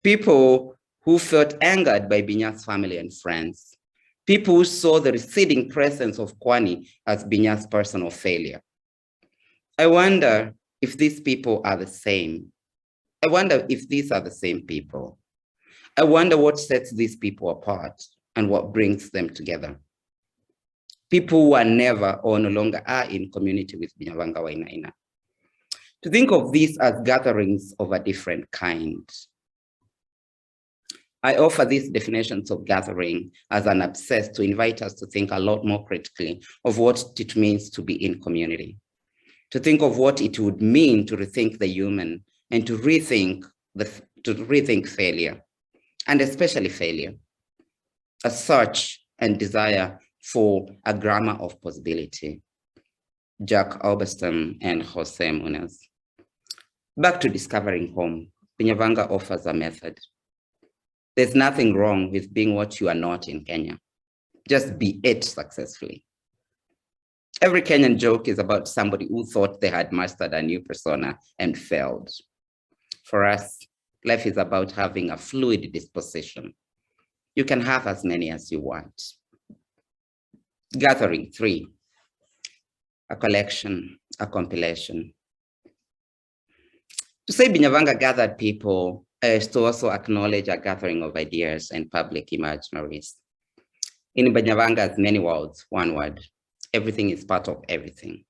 People who felt angered by Binya's family and friends. People who saw the receding presence of Kwani as Binya's personal failure. I wonder if these people are the same. I wonder if these are the same people. I wonder what sets these people apart and what brings them together. People who are never or no longer are in community with Binyavanga Wainaina. To think of these as gatherings of a different kind. I offer these definitions of gathering as an abscess to invite us to think a lot more critically of what it means to be in community, to think of what it would mean to rethink the human and to rethink failure, and especially failure, a search and desire for a grammar of possibility. Jack Alberstam and Jose Munez. Back to discovering home, Binyavanga offers a method. There's nothing wrong with being what you are not in Kenya. Just be it successfully. Every Kenyan joke is about somebody who thought they had mastered a new persona and failed. For us, life is about having a fluid disposition. You can have as many as you want. Gathering 3, a collection, a compilation. To say Binyavanga gathered people is to also acknowledge a gathering of ideas and public imaginaries. In Binyavanga's many words, one word, everything is part of everything.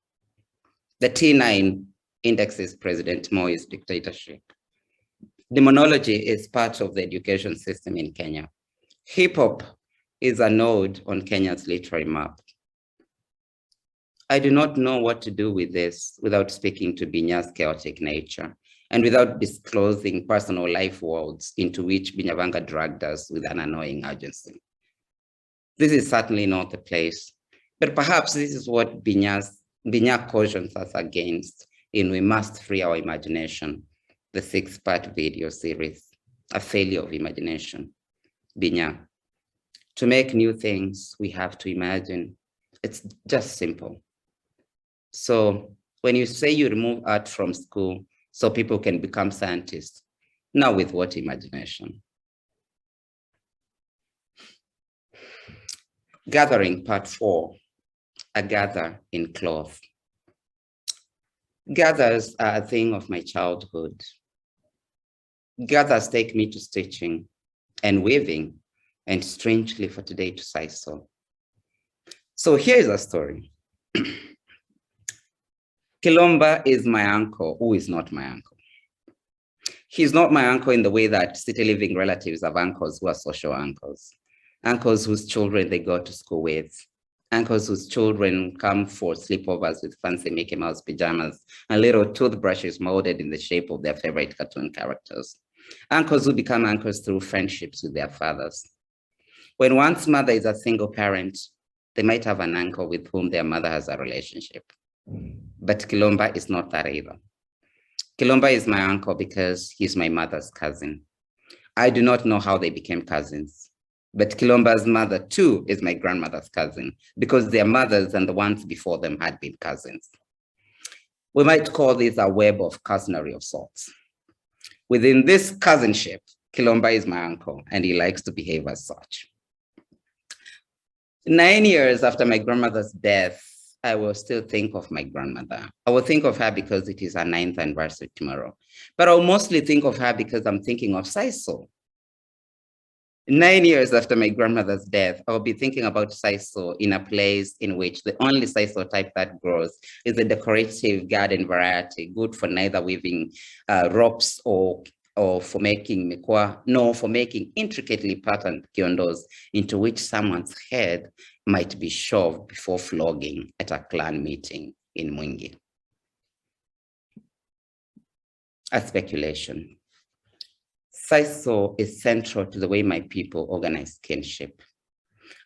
The T9 indexes President Moi's dictatorship. Demonology is part of the education system in Kenya. Hip hop is a node on Kenya's literary map. I do not know what to do with this without speaking to Binya's chaotic nature and without disclosing personal life worlds into which Binyavanga dragged us with an annoying urgency. This is certainly not the place, but perhaps this is what Binya cautions us against in We Must Free Our Imagination, the 6-part video series, A Failure of Imagination. Binya, to make new things, we have to imagine. It's just simple. So when you say you remove art from school so people can become scientists, now with what imagination? Gathering part 4, a gather in cloth. Gathers are a thing of my childhood. Gathers take me to stitching and weaving and strangely for today to sisal. So here is a story. Kilomba is my uncle, who is not my uncle. He's not my uncle in the way that city living relatives have uncles who are social uncles, uncles whose children they go to school with, uncles whose children come for sleepovers with fancy Mickey Mouse pajamas and little toothbrushes molded in the shape of their favorite cartoon characters. Uncles who become uncles through friendships with their fathers. When one's mother is a single parent, they might have an uncle with whom their mother has a relationship. But Kilomba is not that either. Kilomba is my uncle because he's my mother's cousin. I do not know how they became cousins, but Kilomba's mother too is my grandmother's cousin because their mothers and the ones before them had been cousins. We might call this a web of cousinry of sorts. Within this cousinship, Kilomba is my uncle and he likes to behave as such. 9 years after my grandmother's death, I will still think of my grandmother. I will think of her because it is her 9th anniversary tomorrow. But I'll mostly think of her because I'm thinking of Saiso. 9 years after my grandmother's death, I'll be thinking about Saiso in a place in which the only Saiso type that grows is a decorative garden variety, good for neither weaving ropes or for making mikwa, nor for making intricately patterned kiondos into which someone's head might be shoved before flogging at a clan meeting in Mwingi. A speculation. Saiso is central to the way my people organize kinship.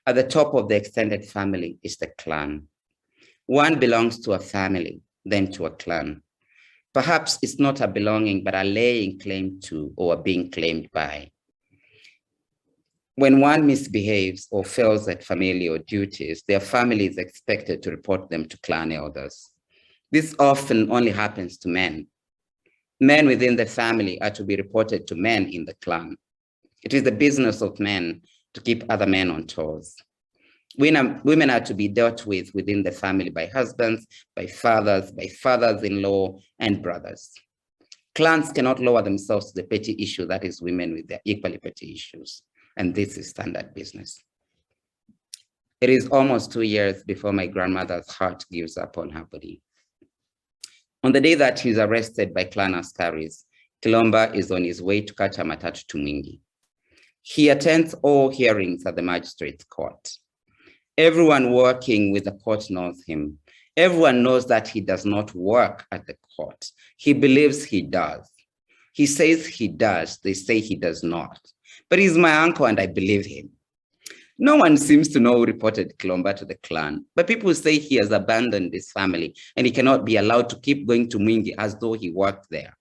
At the top of the extended family is the clan. One belongs to a family, then to a clan. Perhaps it's not a belonging, but a laying claim to or being claimed by. When one misbehaves or fails at familial duties, their family is expected to report them to clan elders. This often only happens to men. Men within the family are to be reported to men in the clan. It is the business of men to keep other men on toes. Women are to be dealt with within the family by husbands, by fathers-in-law, and brothers. Clans cannot lower themselves to the petty issue that is women with their equally petty issues. And this is standard business. It is almost 2 years before my grandmother's heart gives up on her body. On the day that he's arrested by clan askaris, Kilomba is on his way to catch a matatu to Mwingi. He attends all hearings at the magistrate's court. Everyone working with the court knows him. Everyone knows that he does not work at the court. He believes he does. He says he does. They say he does not. But he's my uncle and I believe him. No one seems to know who reported Kilomba to the clan, but people say he has abandoned his family and he cannot be allowed to keep going to Mwingi as though he worked there.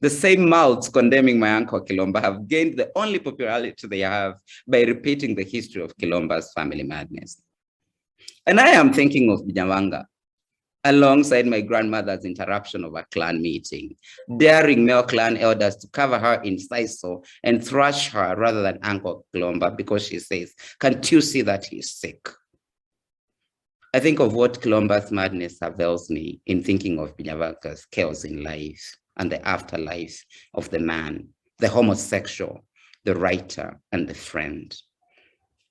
The same mouths condemning my uncle Kilomba have gained the only popularity they have by repeating the history of Kilomba's family madness. And I am thinking of Binyavanga, alongside my grandmother's interruption of a clan meeting, daring male clan elders to cover her in Saiso and thrash her rather than Uncle Kilomba because she says, "Can't you see that he's sick?" I think of what Kilomba's madness avails me in thinking of Binyavanga's chaos in life and the afterlife of the man, the homosexual, the writer, and the friend.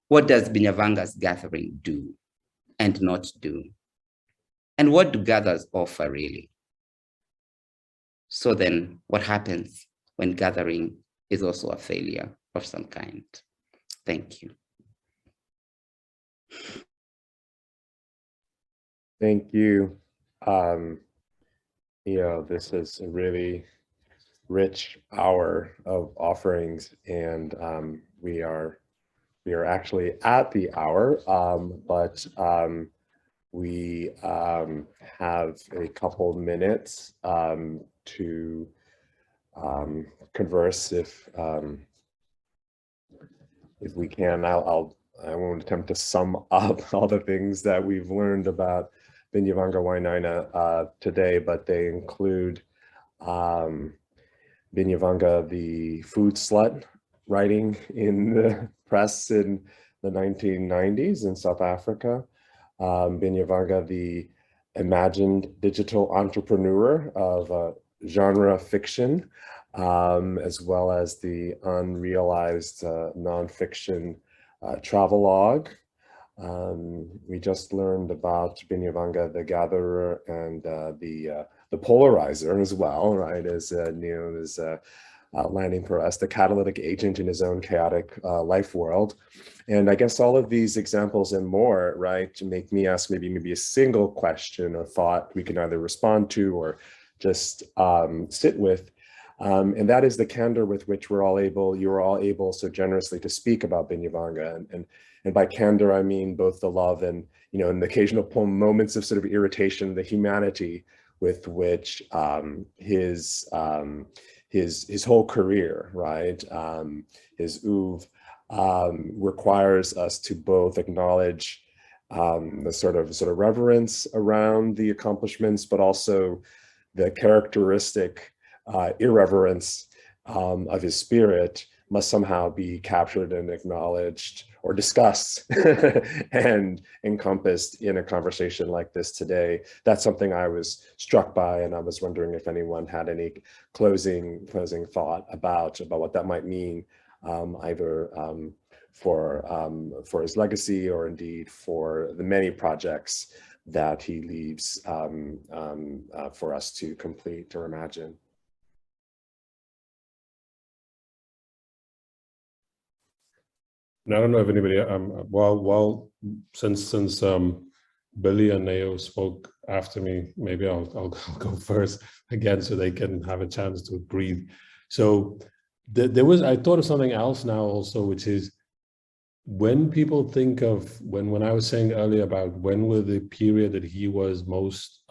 What does Binyavanga's gathering do and not do? And what do gatherers offer really? So then what happens when gathering is also a failure of some kind? Thank you. Thank you. This is a really rich hour of offerings, and we are actually at the hour, but we have a couple minutes to converse if we can. I won't attempt to sum up all the things that we've learned about Binyavanga Wainaina today, but they include Binyavanga, the food slut, writing in the press in the 1990s in South Africa. Binyavanga, the imagined digital entrepreneur of genre fiction, as well as the unrealized nonfiction travelogue. We just learned about Binyavanga, the gatherer, and the polarizer as well, right? As landing for us, the catalytic agent in his own chaotic life world. And I guess all of these examples and more, right, to make me ask maybe a single question or thought we can either respond to or just sit with. And that is the candor with which you're all able so generously to speak about Binyavanga. And by candor, I mean both the love and, in the occasional moments of sort of irritation, the humanity with which his whole career, right, his oeuvre, requires us to both acknowledge the sort of reverence around the accomplishments, but also the characteristic irreverence of his spirit must somehow be captured and acknowledged or discussed and encompassed in a conversation like this today. That's something I was struck by, and I was wondering if anyone had any closing thought about what that might mean, either for his legacy or indeed for the many projects that he leaves for us to complete or imagine. And I don't know if anybody, since Billy and Neo spoke after me, maybe I'll go first again so they can have a chance to breathe. So I thought of something else now also, which is when people think of, when I was saying earlier about when were the period that he was most,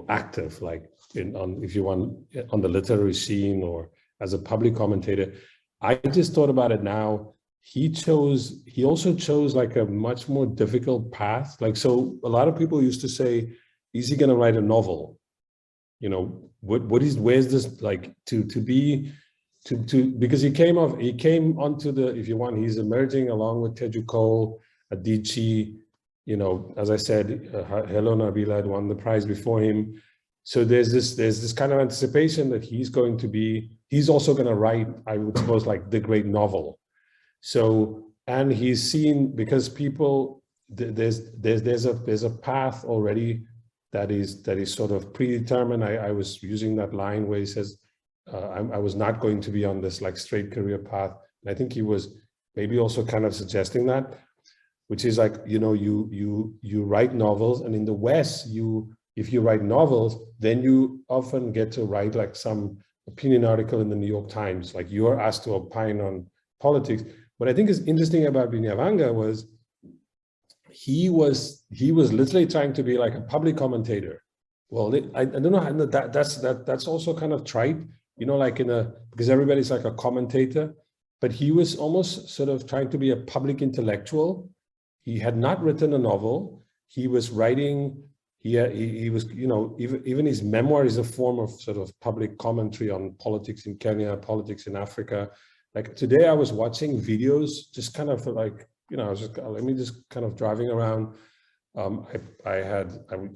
active, like if you want, on the literary scene or as a public commentator, I just thought about it now. He also chose like a much more difficult path. Like, so a lot of people used to say, is he going to write a novel? Where's this, like, because he came onto the, if you want, he's emerging along with Teju Cole, Adichie, as I said, Helena Villa had won the prize before him. So there's this kind of anticipation that he's also going to write, I would suppose, like the great novel. So, and he's seen, because people, there's a path already that is sort of predetermined. I was using that line where he says, I was not going to be on this like straight career path. And I think he was maybe also kind of suggesting that, which is like, you write novels, and in the West, if you write novels, then you often get to write like some opinion article in the New York Times, like you're asked to opine on politics. What I think is interesting about Binyavanga was he was literally trying to be like a public commentator. Well, I don't know, that's also kind of trite, like because everybody's like a commentator, but he was almost sort of trying to be a public intellectual. He had not written a novel. He was writing. He was, even his memoir is a form of sort of public commentary on politics in Kenya, politics in Africa. Like today, I was watching videos, just kind of like, I was just kind of driving around. You're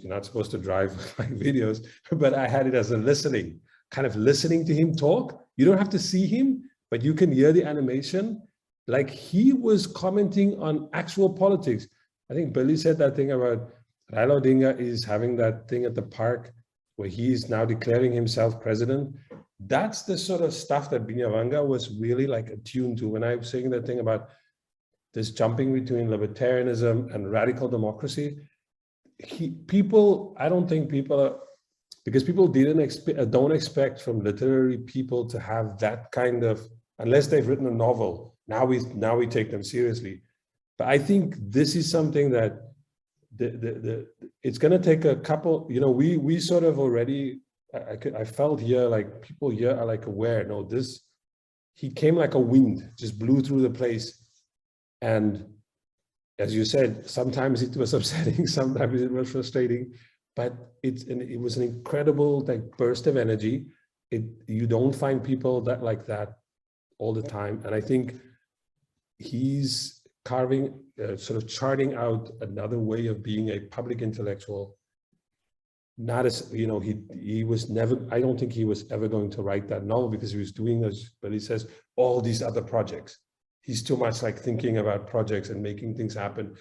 not supposed to drive like videos, but I had it as a listening to him talk. You don't have to see him, but you can hear the animation. Like he was commenting on actual politics. I think Billy said that thing about Raila Odinga is having that thing at the park where he's now declaring himself president. That's the sort of stuff that Binyavanga was really like attuned to. When I was saying that thing about this jumping between libertarianism and radical democracy, I don't think people are, because people don't expect from literary people to have that kind of, unless they've written a novel. Now we take them seriously. But I think this is something that it's going to take a couple, we sort of already, I felt here, like people here are like aware, no, he came like a wind, just blew through the place. And as you said, sometimes it was upsetting, sometimes it was frustrating, but it was an incredible like burst of energy. You don't find people that like that all the time. And I think he's sort of charting out another way of being a public intellectual. Not as, he was never, I don't think he was ever going to write that novel because he was doing this, but he says all these other projects. He's too much like thinking about projects and making things happen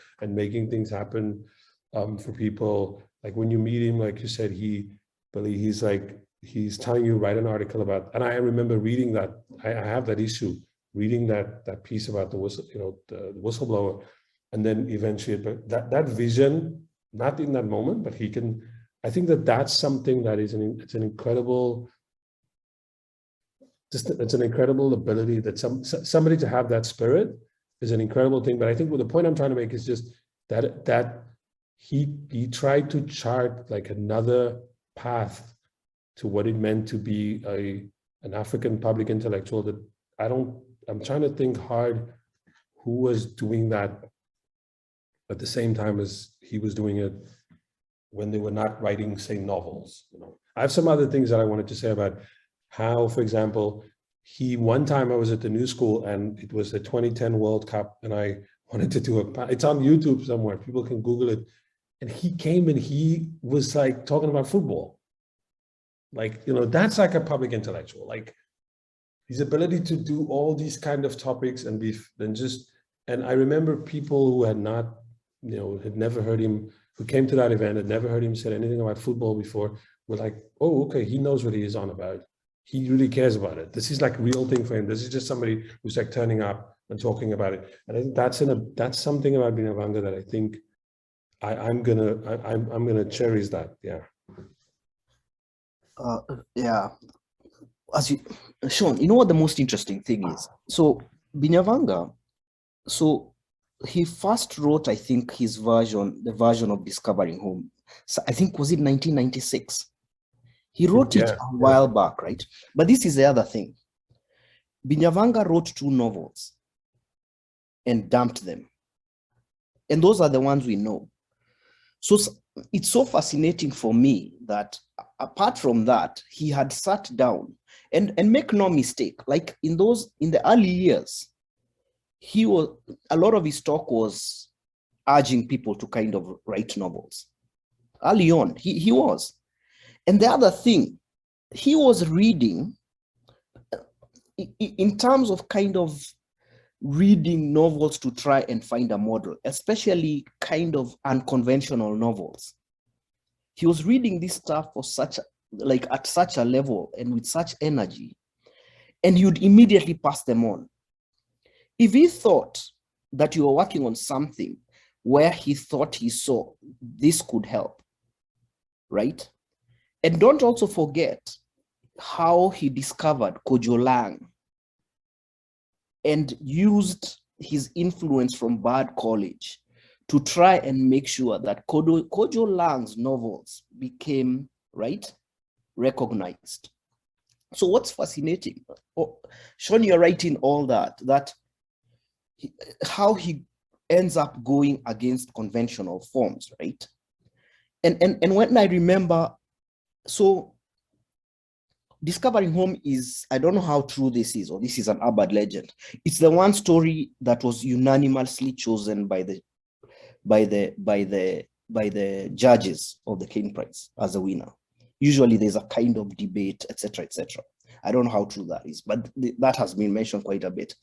for people. Like when you meet him, like you said, he's like, he's telling you, write an article about, and I remember reading that, I have that issue, reading that piece about the the whistleblower, and then eventually, but that vision, not in that moment, but I think that's something that is it's an incredible, it's an incredible ability that somebody to have that spirit is an incredible thing. But I think what the point I'm trying to make is just that he tried to chart like another path to what it meant to be an African public intellectual. That I'm trying to think hard who was doing that at the same time as he was doing it when they were not writing, say, novels. I have some other things that I wanted to say about how, for example, one time I was at the New School and it was the 2010 World Cup and I wanted to do it's on YouTube somewhere, people can Google it. And he came and he was like talking about football. Like, that's like a public intellectual, like his ability to do all these kind of topics and and I remember people who had not, had never heard him, who came to that event, had never heard him say anything about football before, were like, oh, okay, he knows what he is on about. He really cares about it. This is like a real thing for him. This is just somebody who's like turning up and talking about it. And I think that's something about Binyavanga that I think I'm gonna cherish that. Yeah. Yeah. Sean, you know what the most interesting thing is? So Binyavanga, so he first wrote, I think, the version of Discovering Home. So I think, was it 1996? He wrote it a while back, right? But this is the other thing. Binyavanga wrote 2 novels and dumped them. And those are the ones we know. So it's so fascinating for me that apart from that, he had sat down and make no mistake, like in the early years, a lot of his talk was urging people to kind of write novels. Early on, he was. And the other thing, he was reading, in terms of kind of reading novels to try and find a model, especially kind of unconventional novels. He was reading this stuff at such a level and with such energy, and you'd immediately pass them on. If he thought that you were working on something where he thought he saw this could help, right? And don't also forget how he discovered Kojo Lang and used his influence from Bard College to try and make sure that Kojo Lang's novels became, right, recognized. So what's fascinating, Sean, you're writing all that how he ends up going against conventional forms, right? And when I remember, so Discovering Home is, I don't know how true this is, or this is an urban legend. It's the one story that was unanimously chosen by the judges of the King Prize as a winner. Usually there's a kind of debate, etc., etc. I don't know how true that is, but that has been mentioned quite a bit.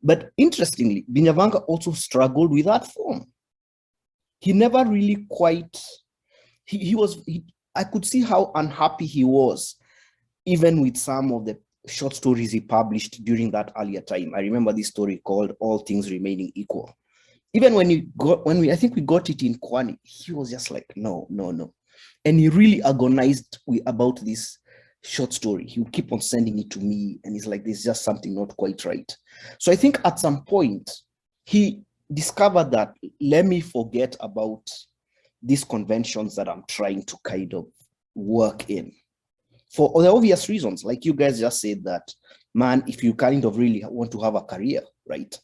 But interestingly, Binyavanga also struggled with that form. He never really quite, I could see how unhappy he was, even with some of the short stories he published during that earlier time. I remember this story called All Things Remaining Equal. Even I think we got it in Kwani, he was just like, no. And he really agonized about this short story. He would keep on sending it to me, and he's like, there's just something not quite right. So I think at some point, he discovered that, let me forget about these conventions that I'm trying to kind of work in. For the obvious reasons, like you guys just said that, man, if you kind of really want to have a career, right,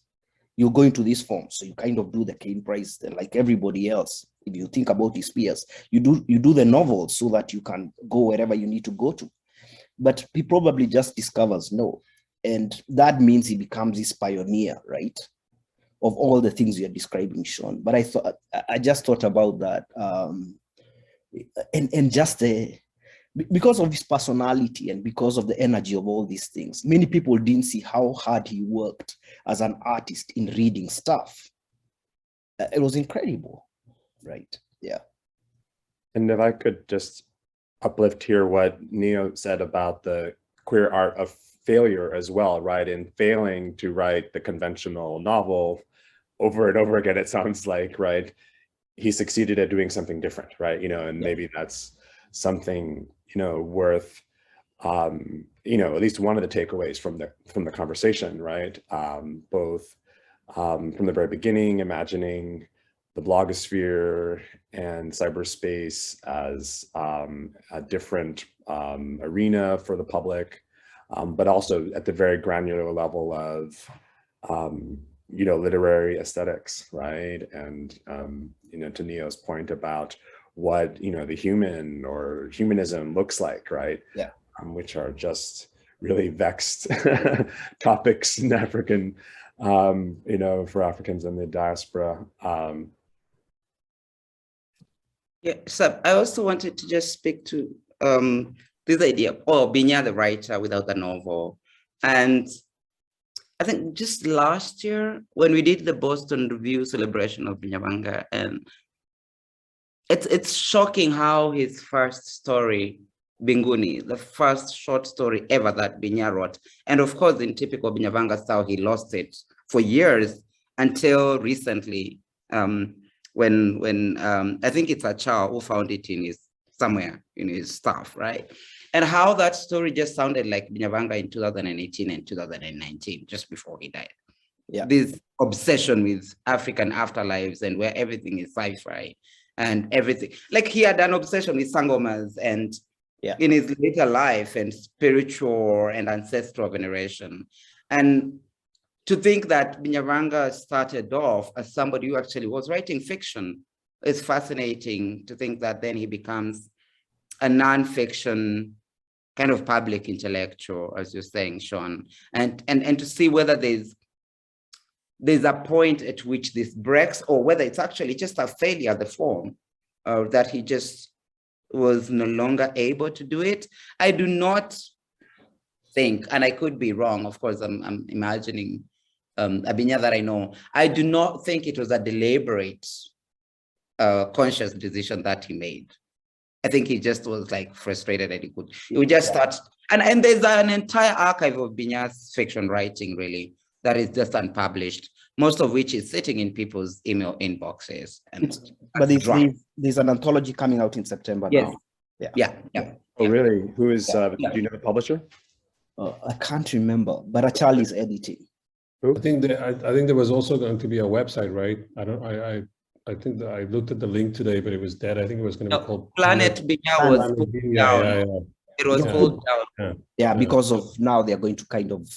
you're going to this form. So you kind of do the Kane Prize like everybody else. If you think about his peers, you do the novels so that you can go wherever you need to go to. But he probably just discovers no. And that means he becomes this pioneer, right, of all the things you're describing, Sean. But I just thought about that. And just because of his personality and because of the energy of all these things, many people didn't see how hard he worked as an artist in reading stuff. It was incredible, right? Yeah. And if I could just uplift here what Neo said about the queer art of failure as well, right? In failing to write the conventional novel over and over again, it sounds like, right? He succeeded at doing something different, right? And maybe that's something, worth, at least one of the takeaways from the conversation, right? Both from the very beginning, imagining the blogosphere and cyberspace as a different arena for the public, but also at the very granular level of, literary aesthetics, right? And, to Neo's point about what, the human or humanism looks like, right? Yeah. Which are just really vexed topics in African, for Africans in the diaspora. Yeah, so I also wanted to just speak to this idea of BINYA, the writer without a novel. And I think just last year when we did the Boston Review celebration of Binyavanga, and it's shocking how his first story, Binguni, the first short story ever that Binya wrote, and of course in typical Binyavanga style, he lost it for years until recently, when I think it's a child who found it somewhere in his stuff, right? And how that story just sounded like Binyavanga in 2018 and 2019, just before he died. Yeah. This obsession with African afterlives and where everything is sci-fi and everything. Like he had an obsession with sangomas and in his later life and spiritual and ancestral veneration. And to think that Binyavanga started off as somebody who actually was writing fiction is fascinating, to think that then he becomes a non-fiction kind of public intellectual, as you're saying, Sean, and to see whether there's a point at which this breaks, or whether it's actually just a failure of the form, that he just was no longer able to do it. I do not think, and I could be wrong, of course, I'm imagining a Binya that I know, I do not think it was a deliberate, conscious decision that he made. I think he just was like frustrated that he would just start, and there's an entire archive of Binya's fiction writing really that is just unpublished, most of which is sitting in people's email inboxes. But there's an anthology coming out in September now. Yeah. Oh, really? Who is, do you know the publisher? I can't remember, but Achal is editing. I think there was also going to be a website, right? I think that I looked at the link today, but it was dead. I think it was going to be called Planet Binya was pulled down. It was pulled down. Yeah, because of now they're going to kind of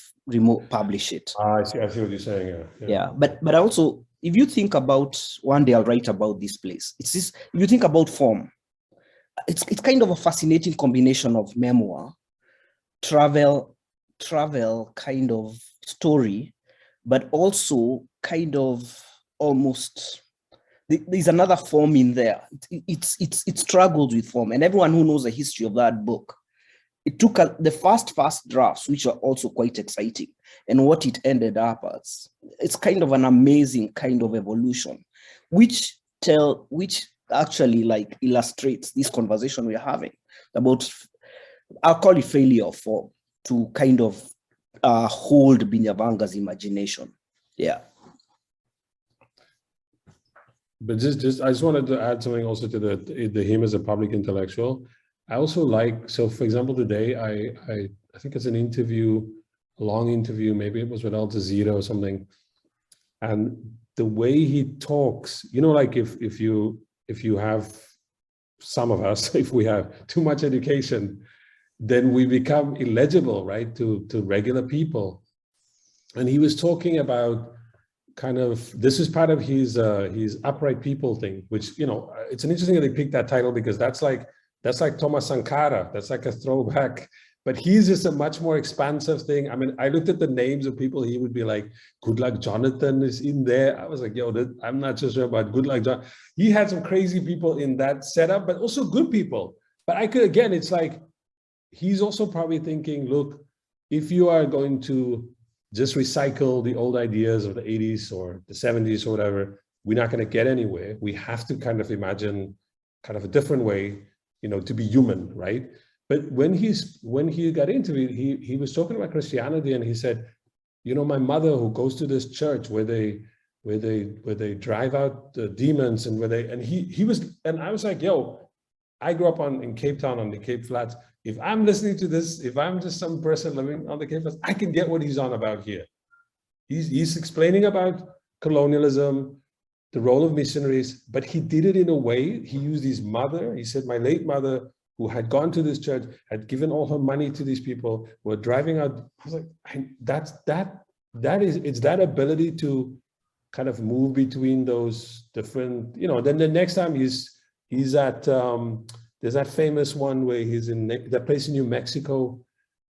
publish it. I see what you're saying. Yeah, but also if you think about, one day I'll write about this place. It's this, if you think about form, it's kind of a fascinating combination of memoir, travel kind of story, but also kind of almost, there's another form in there. It struggled with form, and everyone who knows the history of that book, it took the first drafts, which are also quite exciting, and what it ended up as, it's kind of an amazing kind of evolution, which actually like illustrates this conversation we're having about, I'll call it failure of form, to kind of hold Binyavanga's imagination. Yeah. But I just wanted to add something also to the him as a public intellectual. I also like, so for example, today I think it's an interview, a long interview, maybe it was with Al Jazeera or something, and the way he talks, like if you have, some of us, if we have too much education, then we become illegible, right, to regular people. And he was talking about kind of, this is part of his upright people thing, which, it's an interesting that he picked that title, because that's like Thomas Sankara, that's like a throwback, but he's just a much more expansive thing. I mean, I looked at the names of people, he would be like, Good Luck Jonathan is in there. I was like, I'm not so sure about Good Luck Jonathan. He had some crazy people in that setup, but also good people. But again, it's like, he's also probably thinking, look, if you are going to just recycle the old ideas of the 80s or the 70s or whatever, we're not going to get anywhere. We have to kind of imagine kind of a different way to be human, right? But when he got interviewed, he was talking about Christianity, and he said, my mother who goes to this church where they drive out the demons, and and I was like, yo, I grew up in Cape Town on the Cape Flats. If I'm listening to this, if I'm just some person living on the Cape Flats, I can get what he's on about here. He's explaining about colonialism, the role of missionaries, but he did it in a way, he used his mother. He said, my late mother, who had gone to this church, had given all her money to these people, were driving out. I was like, it's that ability to kind of move between those different, then the next time he's at, there's that famous one where he's in that place in New Mexico.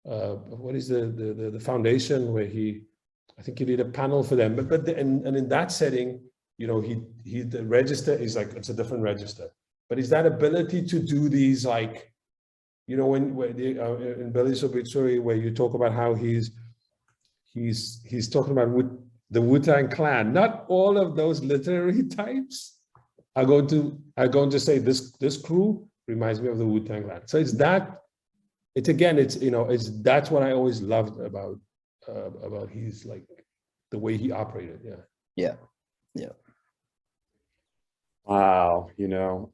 What is the foundation where I think he did a panel for them, and in that setting, the register is like, it's a different register, but it's that ability to do these, like, in Billy's obituary, where you talk about how he's talking about the Wu-Tang Clan. Not all of those literary types are going to say this crew reminds me of the Wu-Tang Clan. So that's what I always loved about his, like, the way he operated. Yeah. Wow, what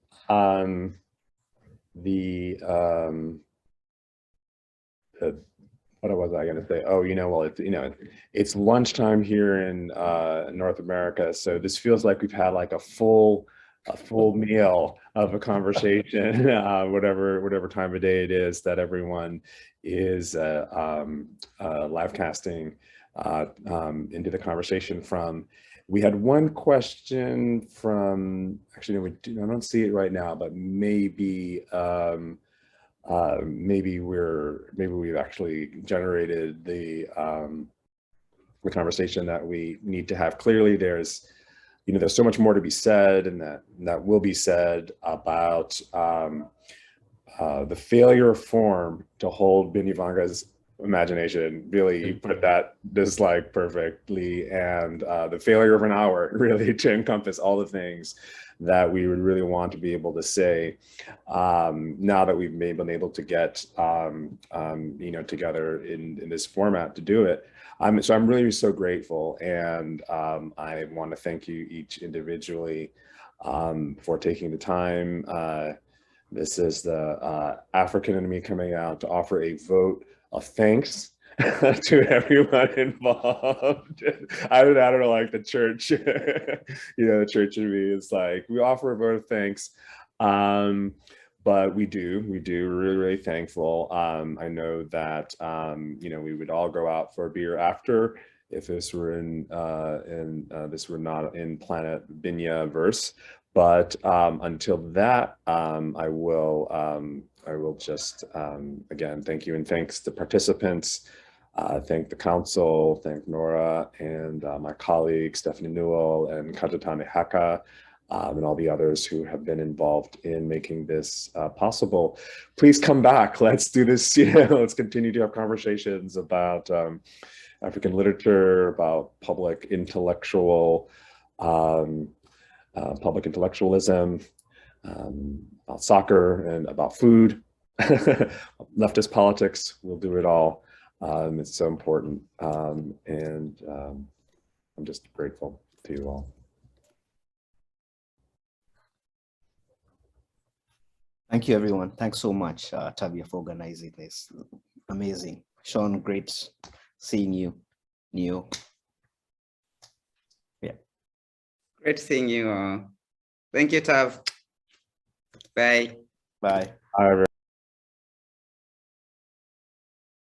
was I going to say? Oh, well, it's lunchtime here in North America, so this feels like we've had like a full meal of a conversation, whatever time of day it is that everyone is live casting into the conversation from. We had one question from, actually, no, I don't see it right now, but maybe we've actually generated the conversation that we need to have. Clearly, there's so much more to be said, and that will be said about the failure of form to hold Binyavanga's imagination. Really, you put that just like perfectly, and the failure of an hour really to encompass all the things that we would really want to be able to say now that we've been able to get together in this format to do it. So I'm really so grateful, and I want to thank you each individually for taking the time. This is the African in me coming out to offer a vote of thanks to everyone involved. I don't know, like the church, the church in me is like, we offer a vote of thanks. But we do really, really thankful. I know that, we would all go out for a beer after if this were this were not in Planet Binya verse. But until that, I will just, again, thank you, and thanks to participants, thank the council, thank Nora and my colleagues, Stephanie Newell and Katatane Haka, and all the others who have been involved in making this possible. Please come back. Let's do this. Let's continue to have conversations about African literature, about public intellectualism, about soccer, and about food, leftist politics. We'll do it all. It's so important, and I'm just grateful to you all. Thank you, everyone. Thanks so much, Tavia, for organizing this. Amazing. Sean, great seeing you. Neo. Yeah. Great seeing you all. Thank you, Tav. Bye. Bye. Bye, everyone.